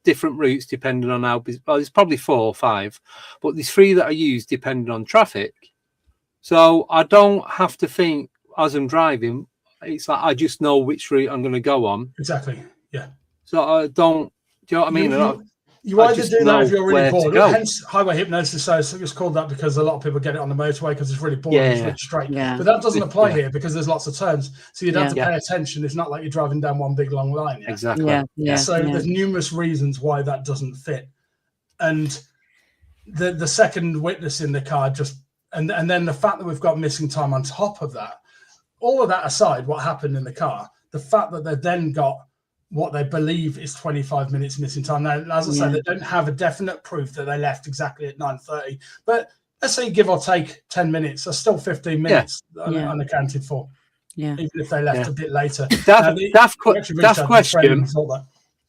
different routes depending on how busy. Well, there's probably 4 or 5, but there's 3 that I use depending on traffic. So I don't have to think as I'm driving. It's like I just know which route I'm going to go on. Exactly. Yeah. So I don't. Do you know what I mean? You either do that if you're really bored. Hence, highway hypnosis. So it's called that because a lot of people get it on the motorway because it's really boring. It's really straight. Yeah. But that doesn't apply here because there's lots of turns. So you'd have to pay attention. It's not like you're driving down one big long line. Yeah? Exactly. So there's numerous reasons why that doesn't fit. And the second witness in the car and then the fact that we've got missing time on top of that. All of that aside, what happened in the car, the fact that they've then got what they believe is 25 minutes missing time. Now, as I say, they don't have a definite proof that they left exactly at 9:30, but let's say give or take 10 minutes, that's still 15 minutes unaccounted for. Yeah. Even if they left a bit later. Daft question.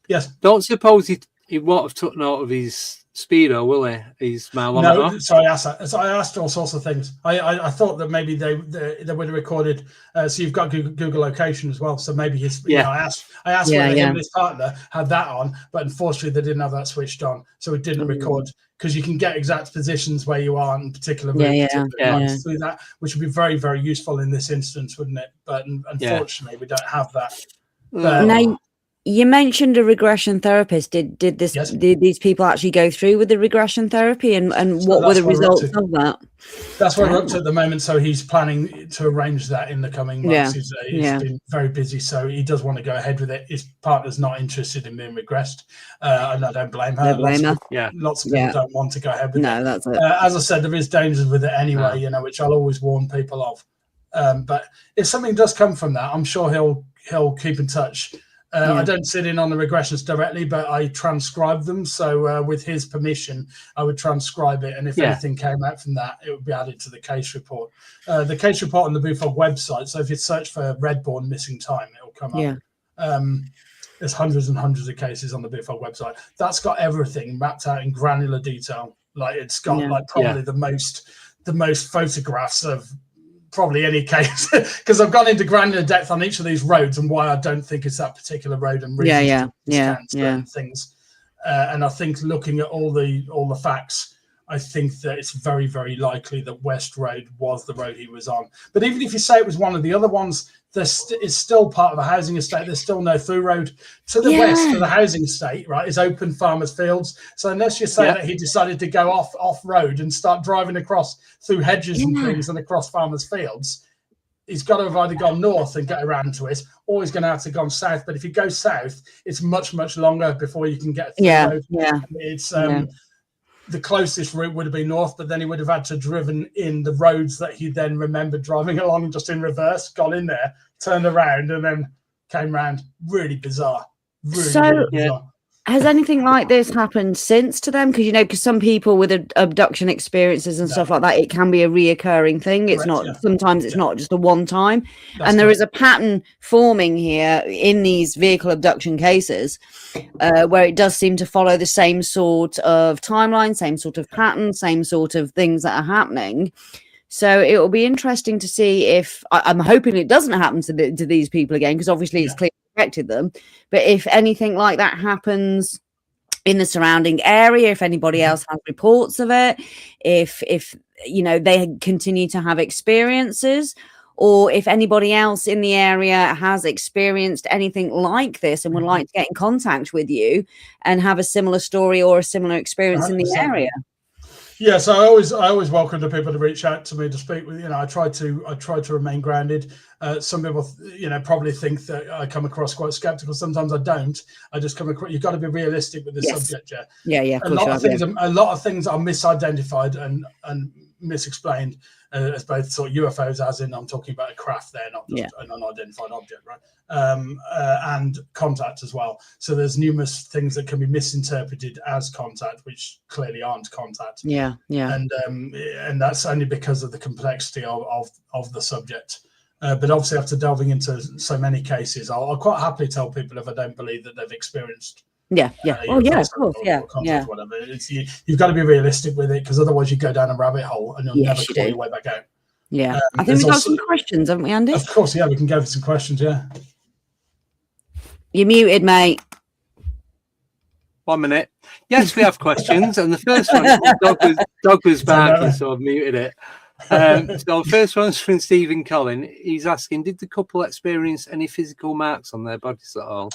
Yes. Don't suppose he won't have took note of his speedo, will he? His mileometer. No, so I asked that. So I asked all sorts of things. I thought that maybe they would have recorded. So you've got Google location as well. So maybe his. I asked whether him and his partner had that on, but unfortunately they didn't have that switched on, so it didn't record. Because you can get exact positions where you are in particular routes through that, which would be very, very useful in this instance, wouldn't it? But unfortunately, we don't have that. Now, you mentioned a regression therapist. Did these people actually go through with the regression therapy, and what were the results of that? That's where we're up to at the moment. So he's planning to arrange that in the coming months. He's been very busy, so he does want to go ahead with it. His partner's not interested in being regressed, and I don't blame her. Lots of people don't want to go ahead with it. That's it. As I said, there is dangers with it anyway, which I'll always warn people of. But if something does come from that, I'm sure he'll keep in touch. I don't sit in on the regressions directly, but I transcribe them. So with his permission, I would transcribe it. And if anything came out from that, it would be added to the case report. The case report on the BUFOG website. So if you search for Redbourne missing time, it will come up. There's hundreds and hundreds of cases on the BUFOG website. That's got everything mapped out in granular detail. Like it's got like probably the most photographs of probably any case, because I've gone into granular depth on each of these roads and why I don't think it's that particular road and reasons to things. And I think looking at all the facts, I think that it's very, very likely that West Road was the road he was on. But even if you say it was one of the other ones, it's still part of a housing estate. There's still no through road to the west of the housing estate, right? Is open farmers' fields. So unless you say that he decided to go off road and start driving across through hedges and things and across farmers' fields, he's got to have either gone north and get around to it, or he's going to have to go south. But if you go south, it's much, much longer before you can get through road. It's the closest route would have been north, but then he would have had to driven in the roads that he then remembered driving along just in reverse, got in there, turned around, and then came round. Really bizarre. Really bizarre. Has anything like this happened since to them? Because some people with abduction experiences and stuff like that, it can be a reoccurring thing. It's sometimes it's not just a one time. And there is a pattern forming here in these vehicle abduction cases where it does seem to follow the same sort of timeline, same sort of pattern, same sort of things that are happening. So it will be interesting to see if I'm hoping it doesn't happen to these people again, because obviously it's clearly affected them. But if anything like that happens in the surrounding area, if anybody else has reports of it, if they continue to have experiences, or if anybody else in the area has experienced anything like this and would like to get in contact with you and have a similar story or a similar experience 100%. In the area. Yeah, so I always welcome the people to reach out to me to speak with. I try to remain grounded. Some people, probably think that I come across quite skeptical. Sometimes I don't. I just come across. You've got to be realistic with the subject. Yeah. A lot of things are misidentified and misexplained as both sort of UFOs, as in I'm talking about a craft there, not just an unidentified object, right? And contact as well. So there's numerous things that can be misinterpreted as contact, which clearly aren't contact. Yeah. And that's only because of the complexity of the subject. But obviously, after delving into so many cases, I'll quite happily tell people if I don't believe that they've experienced. Of course. Whatever. You've got to be realistic with it, because otherwise you go down a rabbit hole and you'll never claw your way back out. Yeah, I think we've got some questions, haven't we, Andy? Of course, we can go for some questions. You're muted, mate. 1 minute. Yes, we have questions, and the first one, dog was barking, so I've muted it. So the first one's from Stephen Collin. He's asking, did the couple experience any physical marks on their bodies at all?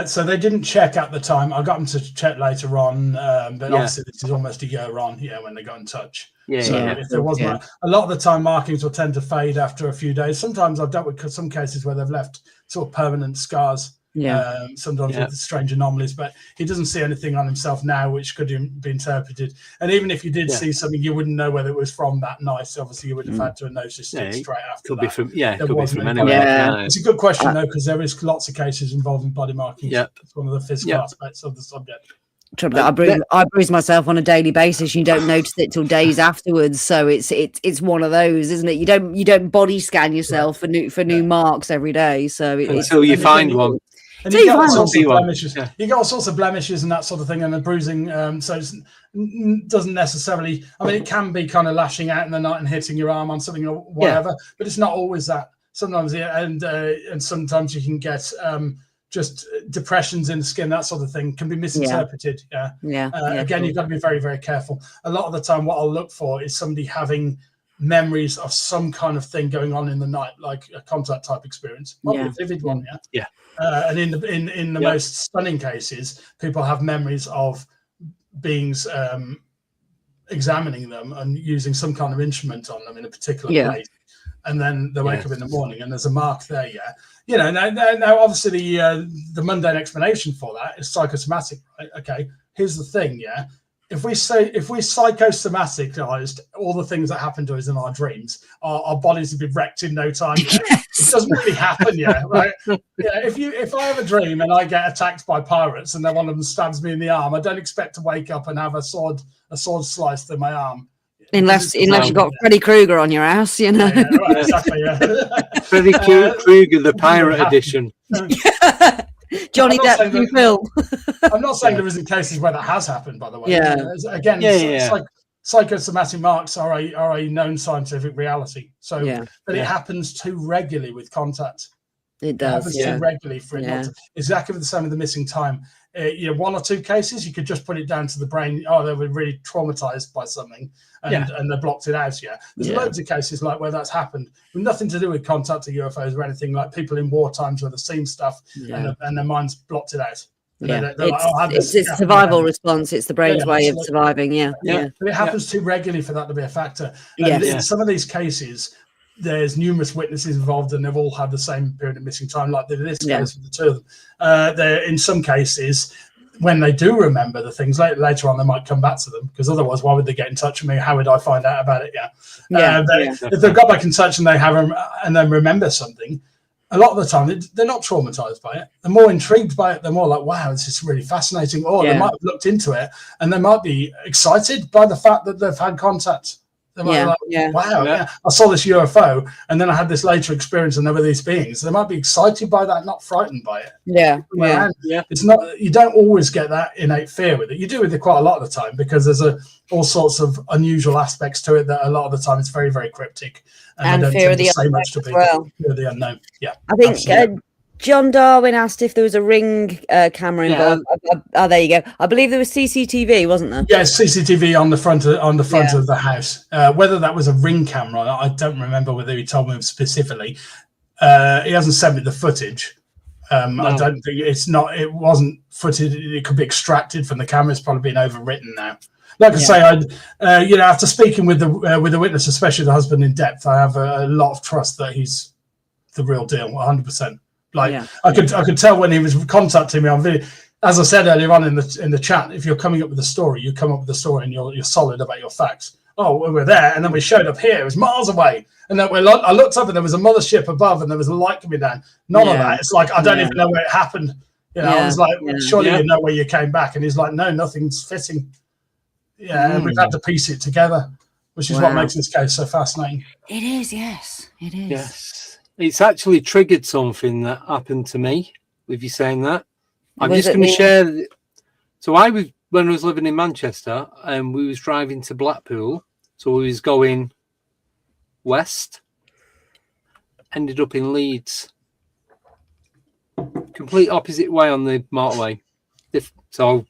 So they didn't check at the time. I got them to check later on, but obviously this is almost a year on, when they got in touch. If there was a lot of the time, markings will tend to fade after a few days. Sometimes I've dealt with some cases where they've left sort of permanent scars. Sometimes with strange anomalies, but he doesn't see anything on himself now which could be interpreted. And even if you did see something, you wouldn't know whether it was from that night. So obviously, you would have had to have noticed it straight after. Could that. Be from could be from anywhere. It's a good question though, because there is lots of cases involving body markings. It's one of the physical aspects of the subject. I bruise myself on a daily basis. You don't notice it till days afterwards. So it's one of those, isn't it? You don't body scan yourself for new marks every day. So until you find one. And you got all sorts of blemishes and that sort of thing, and the bruising. So it doesn't necessarily. I mean, it can be kind of lashing out in the night and hitting your arm on something or whatever, but it's not always that. Sometimes, and sometimes you can get just depressions in the skin, that sort of thing can be misinterpreted. Again, you've got to be very, very careful. A lot of the time, what I'll look for is somebody having memories of some kind of thing going on in the night, like a contact type experience, probably a vivid one. And in the most stunning cases, people have memories of beings examining them and using some kind of instrument on them in a particular place, and then they wake up in the morning and there's a mark there. Now obviously the mundane explanation for that is psychosomatic, right? Okay, here's the thing. if we psychosomaticized all the things that happen to us in our dreams, our bodies would be wrecked in no time. Yeah? It doesn't really happen, right? Yeah, if I have a dream and I get attacked by pirates and then one of them stabs me in the arm, I don't expect to wake up and have a sword sliced through my arm. Unless you've got Freddy Krueger on your ass, you know. Yeah, right, exactly. Yeah. Freddy Krueger, the pirate edition. Johnny Depp new film. I'm not saying there isn't cases where that has happened, by the way. Yeah. Again, psychosomatic marks are a known scientific reality. So, but it happens too regularly with contact. It does. It happens too regularly for it not to. Exactly the same with the missing time. One or two cases, you could just put it down to the brain. Oh, they were really traumatized by something, and they blocked it out. There's loads of cases like where that's happened, with nothing to do with contact or UFOs or anything, like people in war times where they've seen stuff and their minds blocked it out. It's a survival response. It's the brain's way of surviving. But it happens too regularly for that to be a factor. And in some of these cases, there's numerous witnesses involved, and they've all had the same period of missing time, like this case with the two of them. In some cases, when they do remember the things later on, they might come back to them, because otherwise, why would they get in touch with me? How would I find out about it? If they've got back in touch and they have and then remember something, a lot of the time they're not traumatized by it. They're more intrigued by it. They're more like, wow, this is really fascinating. Or they might have looked into it and they might be excited by the fact that they've had contact. Wow, I saw this UFO, and then I had this later experience, and there were these beings. They might be excited by that, not frightened by it. It's not. You don't always get that innate fear with it. You do with it quite a lot of the time, because there's all sorts of unusual aspects to it that a lot of the time it's very, very cryptic, and they don't fear of the say unknown much to people. Fear of the unknown. Yeah, I think. John Darwin asked if there was a Ring camera involved. Oh, there you go. I believe there was CCTV, wasn't there? Yeah, CCTV on the front of the house. Whether that was a Ring camera, I don't remember whether he told me specifically. He hasn't sent me the footage. No. I don't think it wasn't footage. It could be extracted from the camera. It's probably been overwritten now. Like I say, after speaking with the witness, especially the husband in depth, I have a lot of trust that he's the real deal, 100%. I could tell when he was contacting me on video. As I said earlier on in the chat, if you're coming up with a story, you come up with a story and you're solid about your facts. Oh, we're there, and then we showed up here. It was miles away, and then I looked up and there was a mothership above, and there was a light coming down. None of that. It's like I don't even know where it happened. I was like, surely you know where you came back, and he's like, no, nothing's fitting. And we've had to piece it together, which is what makes this case so fascinating. It is, yes, it is. Yes. It's actually triggered something that happened to me with you saying that. I'm just going to share. So when I was living in Manchester, and we was driving to Blackpool, so we was going west, ended up in Leeds. Complete opposite way on the motorway. So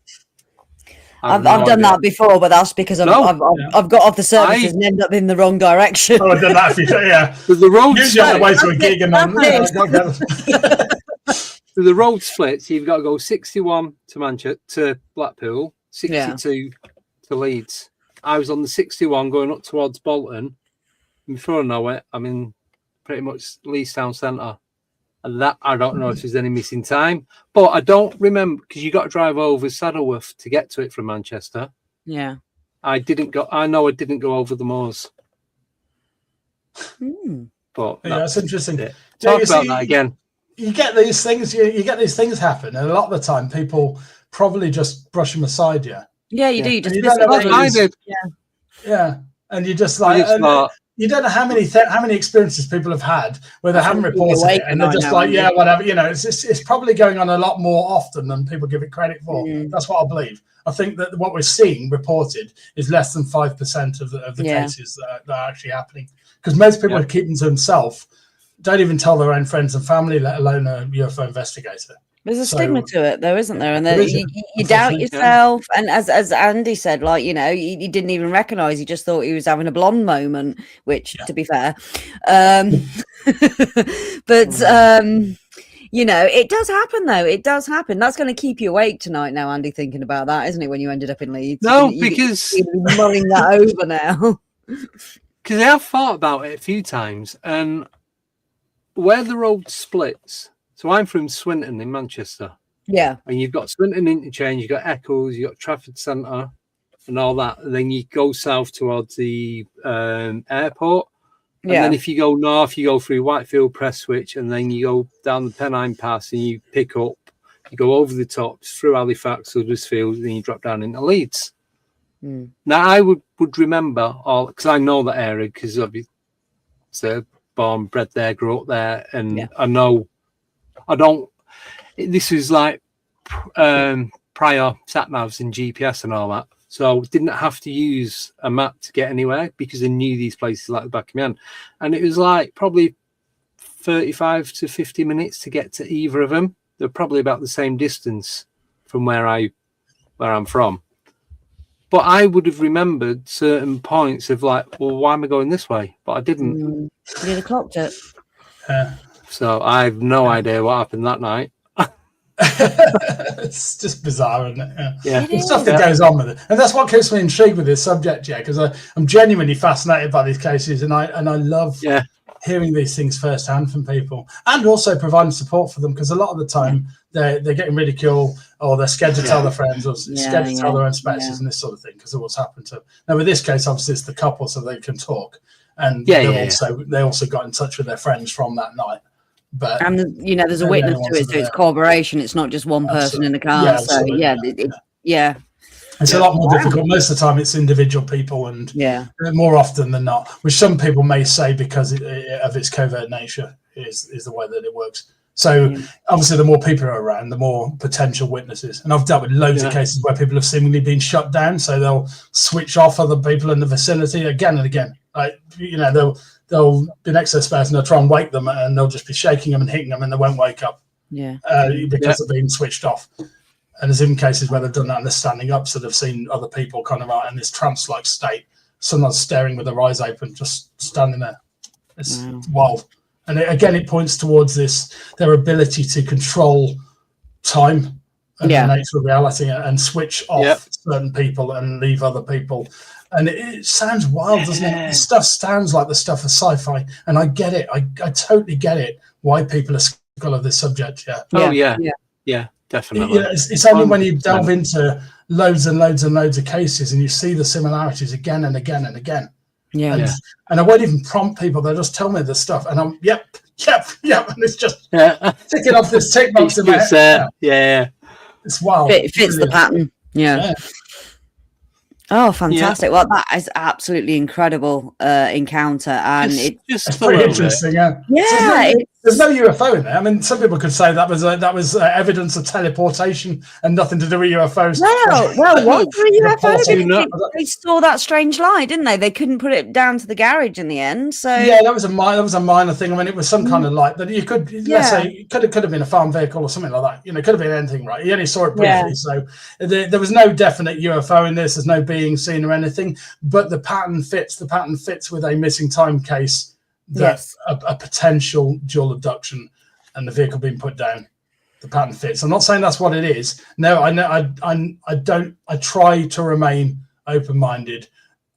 I've done that before, but that's because I've got off the services and ended up in the wrong direction. Oh, I've done that before, The road usually on the way to a gig and so the road splits. So you've got to go 61 to Manchester, to Blackpool, 62 to Leeds. I was on the 61 going up towards Bolton. And before I know it, I'm in pretty much Leeds town centre. And that, I don't know if there's any missing time, but I don't remember, because you got to drive over Saddleworth to get to it from Manchester. Yeah. I know I didn't go over the moors. But that's interesting. Talk about that again. You get these things, you get these things happen, and a lot of the time people probably just brush them aside, Yeah, you do. You just and you just like, you don't know how many experiences people have had where they haven't reported it, and they're just like, whatever. It's probably going on a lot more often than people give it credit for. That's what I believe. I think that what we're seeing reported is less than 5% of the cases that are actually happening, because most people keep them to themselves, don't even tell their own friends and family, let alone a UFO investigator. There's a stigma to it, though, isn't there? And you doubt yourself. And as Andy said, he didn't even recognise. He just thought he was having a blonde moment, which, to be fair, it does happen, though. It does happen. That's going to keep you awake tonight now, Andy, thinking about that, isn't it, when you ended up in Leeds? No, because... You're mulling that over now. Because I have thought about it a few times, and where the road splits... So I'm from Swinton in Manchester. Yeah. And you've got Swinton Interchange, you've got Eccles, you've got Trafford Centre, and all that. And then you go south towards the airport. And then if you go north, you go through Whitefield Prestwich, and then you go down the Pennine Pass and you pick up, you go over the tops through Halifax, Huddersfield, and then you drop down into Leeds. Now, I would remember all, because I know that area, because obviously born, bred there, grew up there, and I know, this was like prior sat-navs and GPS and all that. So didn't have to use a map to get anywhere because I knew these places like the back of my hand. And it was like probably 35 to 50 minutes to get to either of them. They're probably about the same distance from where I'm from. But I would have remembered certain points of like, well, why am I going this way? But I didn't. You'd have clocked it. So I have no idea what happened that night. It's just bizarre, isn't it? Yeah. The stuff that goes on with it, and that's what keeps me intrigued with this subject, because I'm genuinely fascinated by these cases, and I love hearing these things firsthand from people, and also providing support for them, because a lot of the time they're getting ridiculed, or they're scared to tell their friends, or scared to tell their own spouses, and this sort of thing, because of what's happened to them. Now, with this case, obviously, it's the couple, so they can talk, and they also got in touch with their friends from that night. But and there's a witness to it, so it's corroboration. It's not just one person in the car. It's a lot more difficult. Most of the time, it's individual people, and more often than not, which some people may say because of its covert nature is the way that it works. So obviously, the more people are around, the more potential witnesses. And I've dealt with loads of cases where people have seemingly been shut down, so they'll switch off other people in the vicinity again and again. Like they'll be next to their spouse and they'll try and wake them, and they'll just be shaking them and hitting them, and they won't wake up. Because they're being switched off. And there's even cases where they've done that and they're standing up, so they've seen other people kind of out in this trance-like state, sometimes staring with their eyes open, just standing there. It's wild. And it points towards their ability to control time and the nature of reality, and switch off certain people and leave other people. And it sounds wild, doesn't it? This stuff sounds like the stuff of sci-fi, and I get it. I totally get it why people are skeptical of this subject. Definitely. It's only when you delve into loads and loads and loads of cases and you see the similarities again and again and again. And I won't even prompt people; they'll just tell me this stuff, and I'm yep, and it's just ticking off this tick box in my head. It's wild. It fits the pattern. Oh, fantastic. Well, that is absolutely incredible encounter. And it's pretty interesting. There's no UFO in there. I mean, some people could say that was evidence of teleportation and nothing to do with UFOs. Well, what for UFO? They saw that strange light, didn't they? They couldn't put it down to the garage in the end. So that was a minor thing. I mean, it was some kind of light that you could, let's say, it could have been a farm vehicle or something like that. It could have been anything, right? He only saw it briefly, so there was no definite UFO in this. There's no being seen or anything, but the pattern fits. The pattern fits with a missing time case. That's a potential dual abduction and the vehicle being put down. The pattern fits. I'm not saying that's what it is. No, I know. I try to remain open-minded.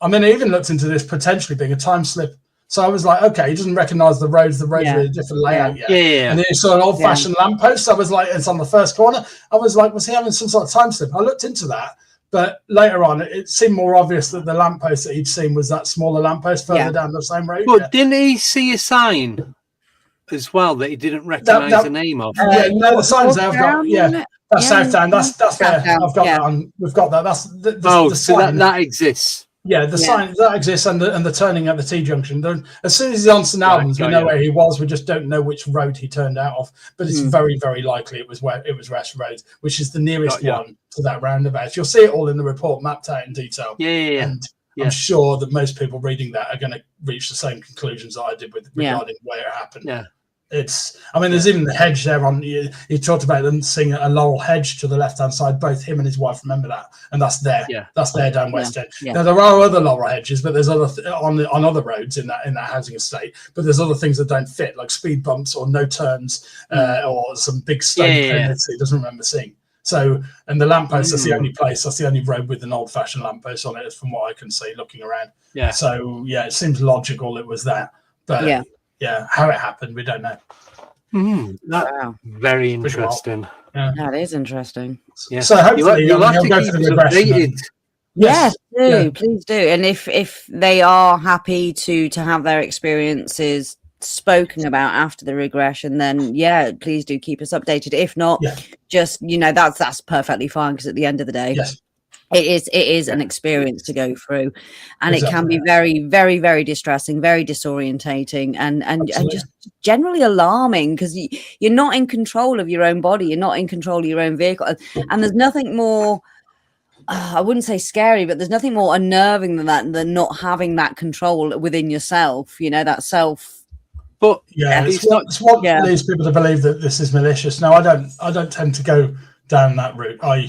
I mean, I even looked into this potentially being a time slip. So I was like, okay, he doesn't recognize the roads. The roads with a different layout yet. And then he saw an old-fashioned lamppost. I was like, it's on the first corner. I was like, was he having some sort of time slip? I looked into that. But later on, it seemed more obvious that the lamppost that he'd seen was that smaller lamppost further down the same road. But didn't he see a sign as well that he didn't recognise the name of? The signs I've got. That's Southdown. That's there. I've got that on. We've got that. That's the sign. That exists. Yeah, the sign that exists, and the turning at the T junction. As soon as he's on St Albans, we know where he was. We just don't know which road he turned out of. But it's very, very likely it was West Road, which is the nearest one to that roundabout. You'll see it all in the report, mapped out in detail. And I'm sure that most people reading that are going to reach the same conclusions that I did regarding where it happened. There's even the hedge there on. He talked about them seeing a laurel hedge to the left-hand side. Both him and his wife remember that, and that's there. That's there down West End. Now there are other laurel hedges, but there's other on other roads in that housing estate. But there's other things that don't fit, like speed bumps or no turns, or some big stone pyramids that he doesn't remember seeing. So, and the lamppost, that's the only place, that's the only road with an old-fashioned lamppost on it, from what I can see looking around. So it seems logical it was that, but. How it happened, we don't know. Very interesting. That is interesting. So hopefully you'll have to keep us updated. Yes, please do. And if they are happy to have their experiences spoken about after the regression, then please do keep us updated. If not, just that's perfectly fine, because at the end of the day, it is an experience to go through, and it can be very, very, very distressing, very disorientating, and just generally alarming, because you're not in control of your own body, you're not in control of your own vehicle, and there's nothing more, I wouldn't say scary, but there's nothing more unnerving than not having that control within yourself, that self. But it's what leads people to believe that this is malicious. Now, I don't tend to go down that route. I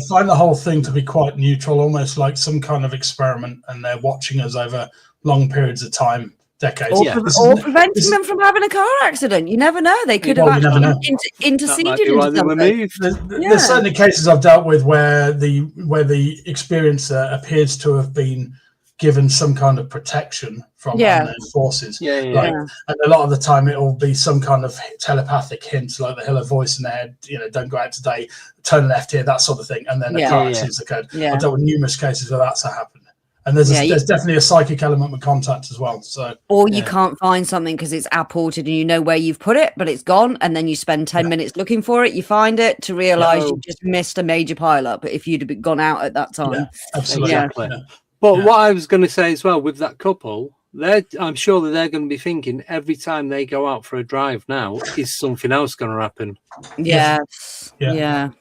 find the whole thing to be quite neutral, almost like some kind of experiment, and they're watching us over long periods of time, decades, or preventing them from having a car accident. You never know; they could have actually interceded into something. There's certainly cases I've dealt with where the experiencer appears to have been given some kind of protection from unknown forces. And a lot of the time it will be some kind of telepathic hint, like they hear a voice in their head, don't go out today, turn left here, that sort of thing, and then a car accident's occurred. I've dealt with numerous cases where that's happened. And there's definitely a psychic element with contact as well. So, or you can't find something because it's apported and you know where you've put it, but it's gone, and then you spend 10 minutes looking for it. You find it to realise you just missed a major pile-up if you'd have gone out at that time. Yeah, absolutely. Exactly. But what I was going to say as well with that couple, I'm sure that they're going to be thinking every time they go out for a drive now, is something else going to happen? Yeah. I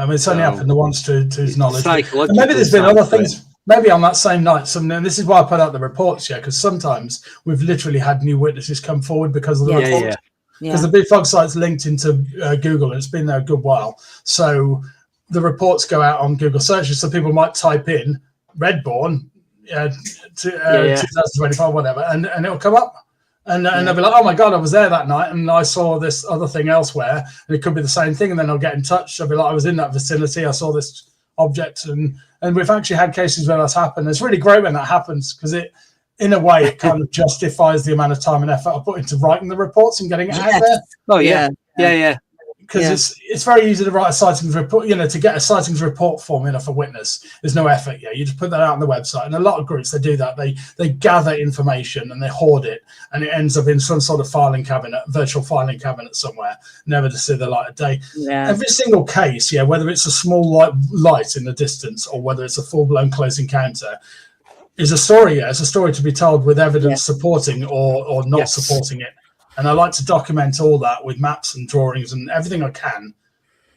mean, it's only happened the once to his knowledge. And maybe there's been other things. Maybe on that same night, and this is why I put out the reports, because sometimes we've literally had new witnesses come forward because of the report. Because the Big Fog site's linked into Google, and it's been there a good while. So the reports go out on Google searches, so people might type in Redbourne 2025, whatever, and it'll come up. And they'll be like, oh my God, I was there that night and I saw this other thing elsewhere. And it could be the same thing. And then I'll get in touch. I'll be like, I was in that vicinity. I saw this object. And we've actually had cases where that's happened. It's really great when that happens, because in a way, it kind of justifies the amount of time and effort I put into writing the reports and getting it out there. Oh, yeah. Because it's very easy to write a sightings report, to get a sightings report form in for witness. There's no effort. You just put that out on the website. And a lot of groups, they do that. They gather information and they hoard it, and it ends up in some sort of virtual filing cabinet somewhere, never to see the light of day. Every single case, whether it's a small light in the distance or whether it's a full-blown close encounter, is a story. It's a story to be told with evidence supporting or not supporting it. And I like to document all that with maps and drawings and everything I can,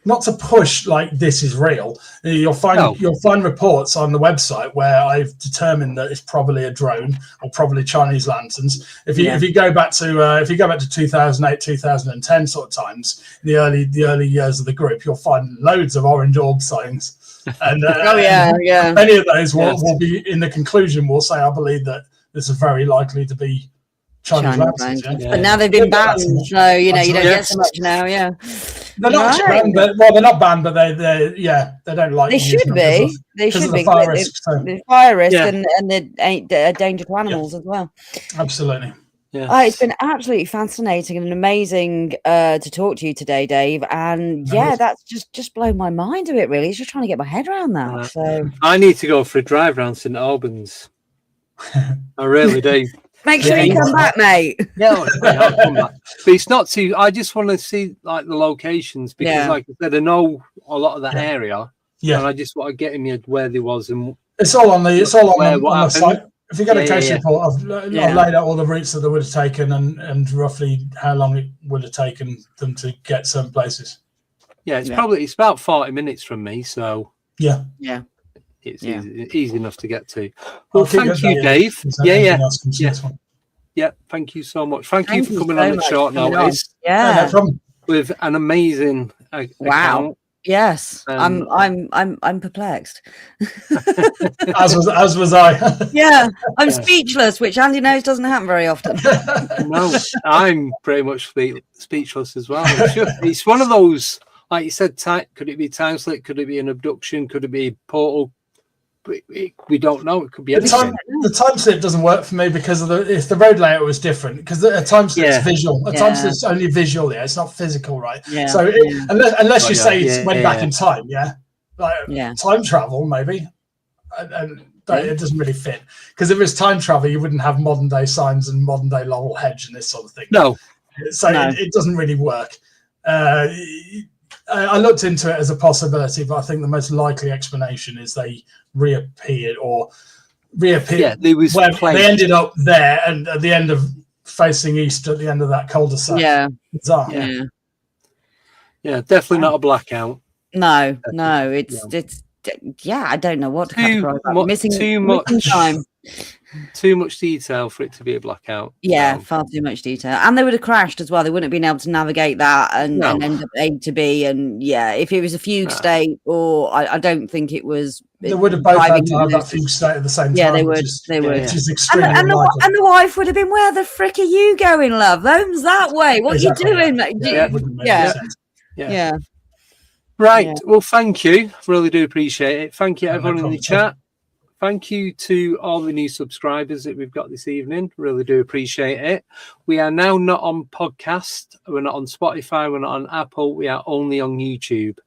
not to push like this is real. You'll find reports on the website where I've determined that it's probably a drone or probably Chinese lanterns. If you go back to 2008, 2010 sort of times, the early years of the group, you'll find loads of orange orb sightings. And many of those will be in the conclusion. Will say, I believe that this is very likely to be Chinese lanterns, but now they've been banned, so you don't get so much now. They're not banned, they're not banned, but they don't like. They should be. They should be. The fire risk and the danger to animals as well. Absolutely. It's been absolutely fascinating and amazing to talk to you today, Dave. And that's just blown my mind a bit. Really, it's just trying to get my head around that. So I need to go for a drive around St Albans. I really do. Make sure you come back, mate. I'll come back. But it's not too. I just want to see like the locations because, like I said, I know a lot of that area. And I just want to get in my head where there was and it's all on the site. If you get a case report, I've laid out all the routes that they would have taken and roughly how long it would have taken them to get some places. It's about 40 minutes from me, so it's easy enough to get to. Well, thank you, Dave. Thank you so much. Thank you for coming on at short notice. No problem. With an amazing account. Yes, I'm perplexed. as was I. I'm speechless, which Andy knows doesn't happen very often. No, I'm pretty much speechless as well. It's one of those, like you said, could it be time slip? Could it be an abduction? Could it be a portal? We don't know. It could be anything. The time slip doesn't work for me because of if the road layout was different. Because a time slip's visual. A time slip's only visual. It's not physical, right? So unless you say it went back in time, Time travel, maybe, and it doesn't really fit, because if it's time travel, you wouldn't have modern day signs and modern day Laurel Hedge and this sort of thing. No, so it doesn't really work. I looked into it as a possibility, but I think the most likely explanation is they reappeared. Yeah, they ended up there, and at the end of facing east, at the end of that cul-de-sac. Yeah. Bizarre. Yeah, definitely not a blackout. No, it's I don't know what to categorize that. Missing time. Too much detail for it to be a blackout. Yeah, far too much detail. And they would have crashed as well. They wouldn't have been able to navigate that and end up A to B. And if it was a fugue state, or I don't think it was. They would have both had to have that fugue state at the same time. Yeah, they would. Which is extremely and the wife would have been, where the frick are you going, love? Home's that way. What are you doing? Yeah. Right. Well, thank you. Really do appreciate it. Thank you, everyone in the chat. Thank you to all the new subscribers that we've got this evening. Really do appreciate it. We are now not on podcast. We're not on Spotify. We're not on Apple. We are only on YouTube.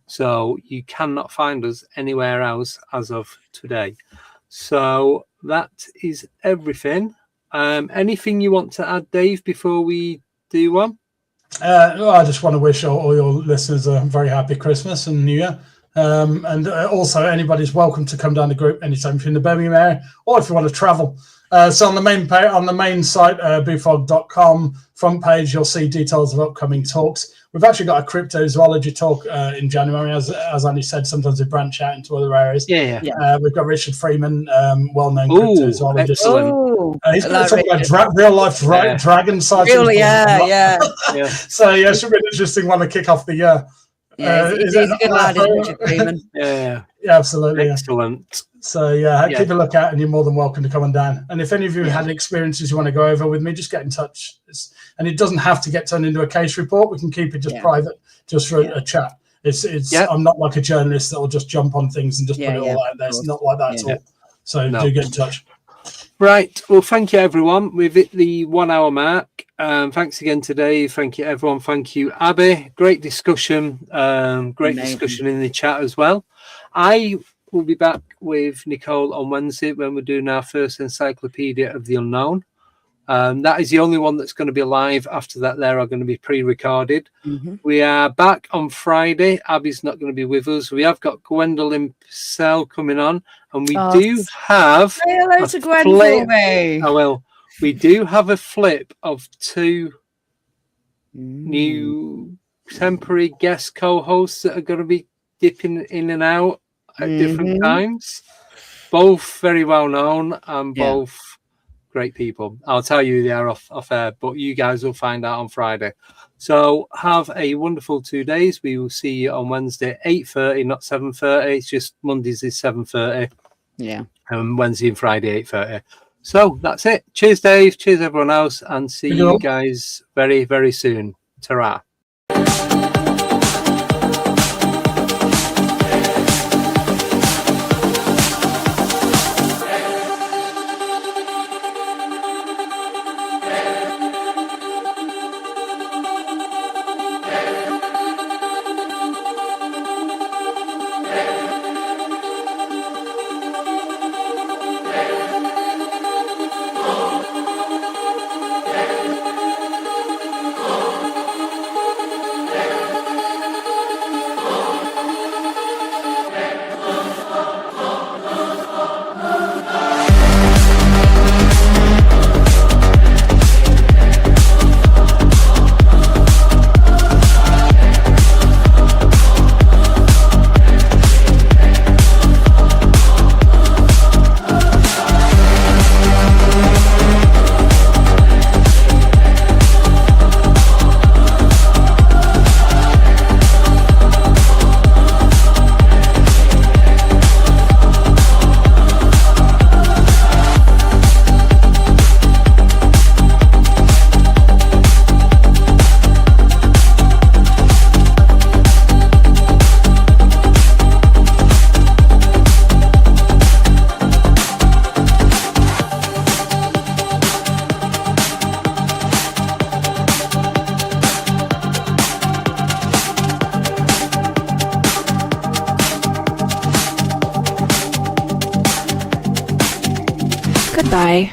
So you cannot find us anywhere else as of today. So that is everything. Anything you want to add, Dave, before we do one? I just want to wish all your listeners a very happy Christmas and New Year. And also, anybody's welcome to come down the group anytime if you're in the Birmingham area, or if you want to travel. So on the main site, bufog.com front page, you'll see details of upcoming talks. We've actually got a cryptozoology talk in January, as Andy said. Sometimes we branch out into other areas. We've got Richard Freeman, well-known cryptozoologist. He's going to talk about real-life dragon sightings. Really, So it should be an interesting one to kick off the year. He's a good lad, Richard Freeman. Yeah, absolutely. Excellent. So keep a look out, and you're more than welcome to come on down. And if any of you had experiences you want to go over with me, just get in touch. And it doesn't have to get turned into a case report. We can keep it just private, just for a chat. I'm not like a journalist that will just jump on things and just put it all out there. It's not like that at all. So do get in touch. Right. Well, thank you, everyone. We've hit the 1 hour mark. Thanks again to Dave. Thank you, everyone. Thank you, Abbie. Great discussion. Discussion in the chat as well. I will be back with Nicole on Wednesday when we're doing our first Encyclopedia of the Unknown. That is the only one that's going to be live. After that, there are going to be pre-recorded. We are back on Friday. Abbie's not going to be with us. We have got Gwendolyn Purcell coming on, and we do have. Say hello to Gwen for me. I will. We do have a flip of 2 new temporary guest co-hosts that are going to be dipping in and out at different times. Both very well known and both great people. I'll tell you they are off air, but you guys will find out on Friday. So have a wonderful 2 days. We will see you on Wednesday 8:30, not 7:30. It's just Mondays is 7:30. Yeah. And Wednesday and Friday 8:30. So that's it. Cheers, Dave. Cheers, everyone else, and see you guys very, very soon. Ta-ra. Bye.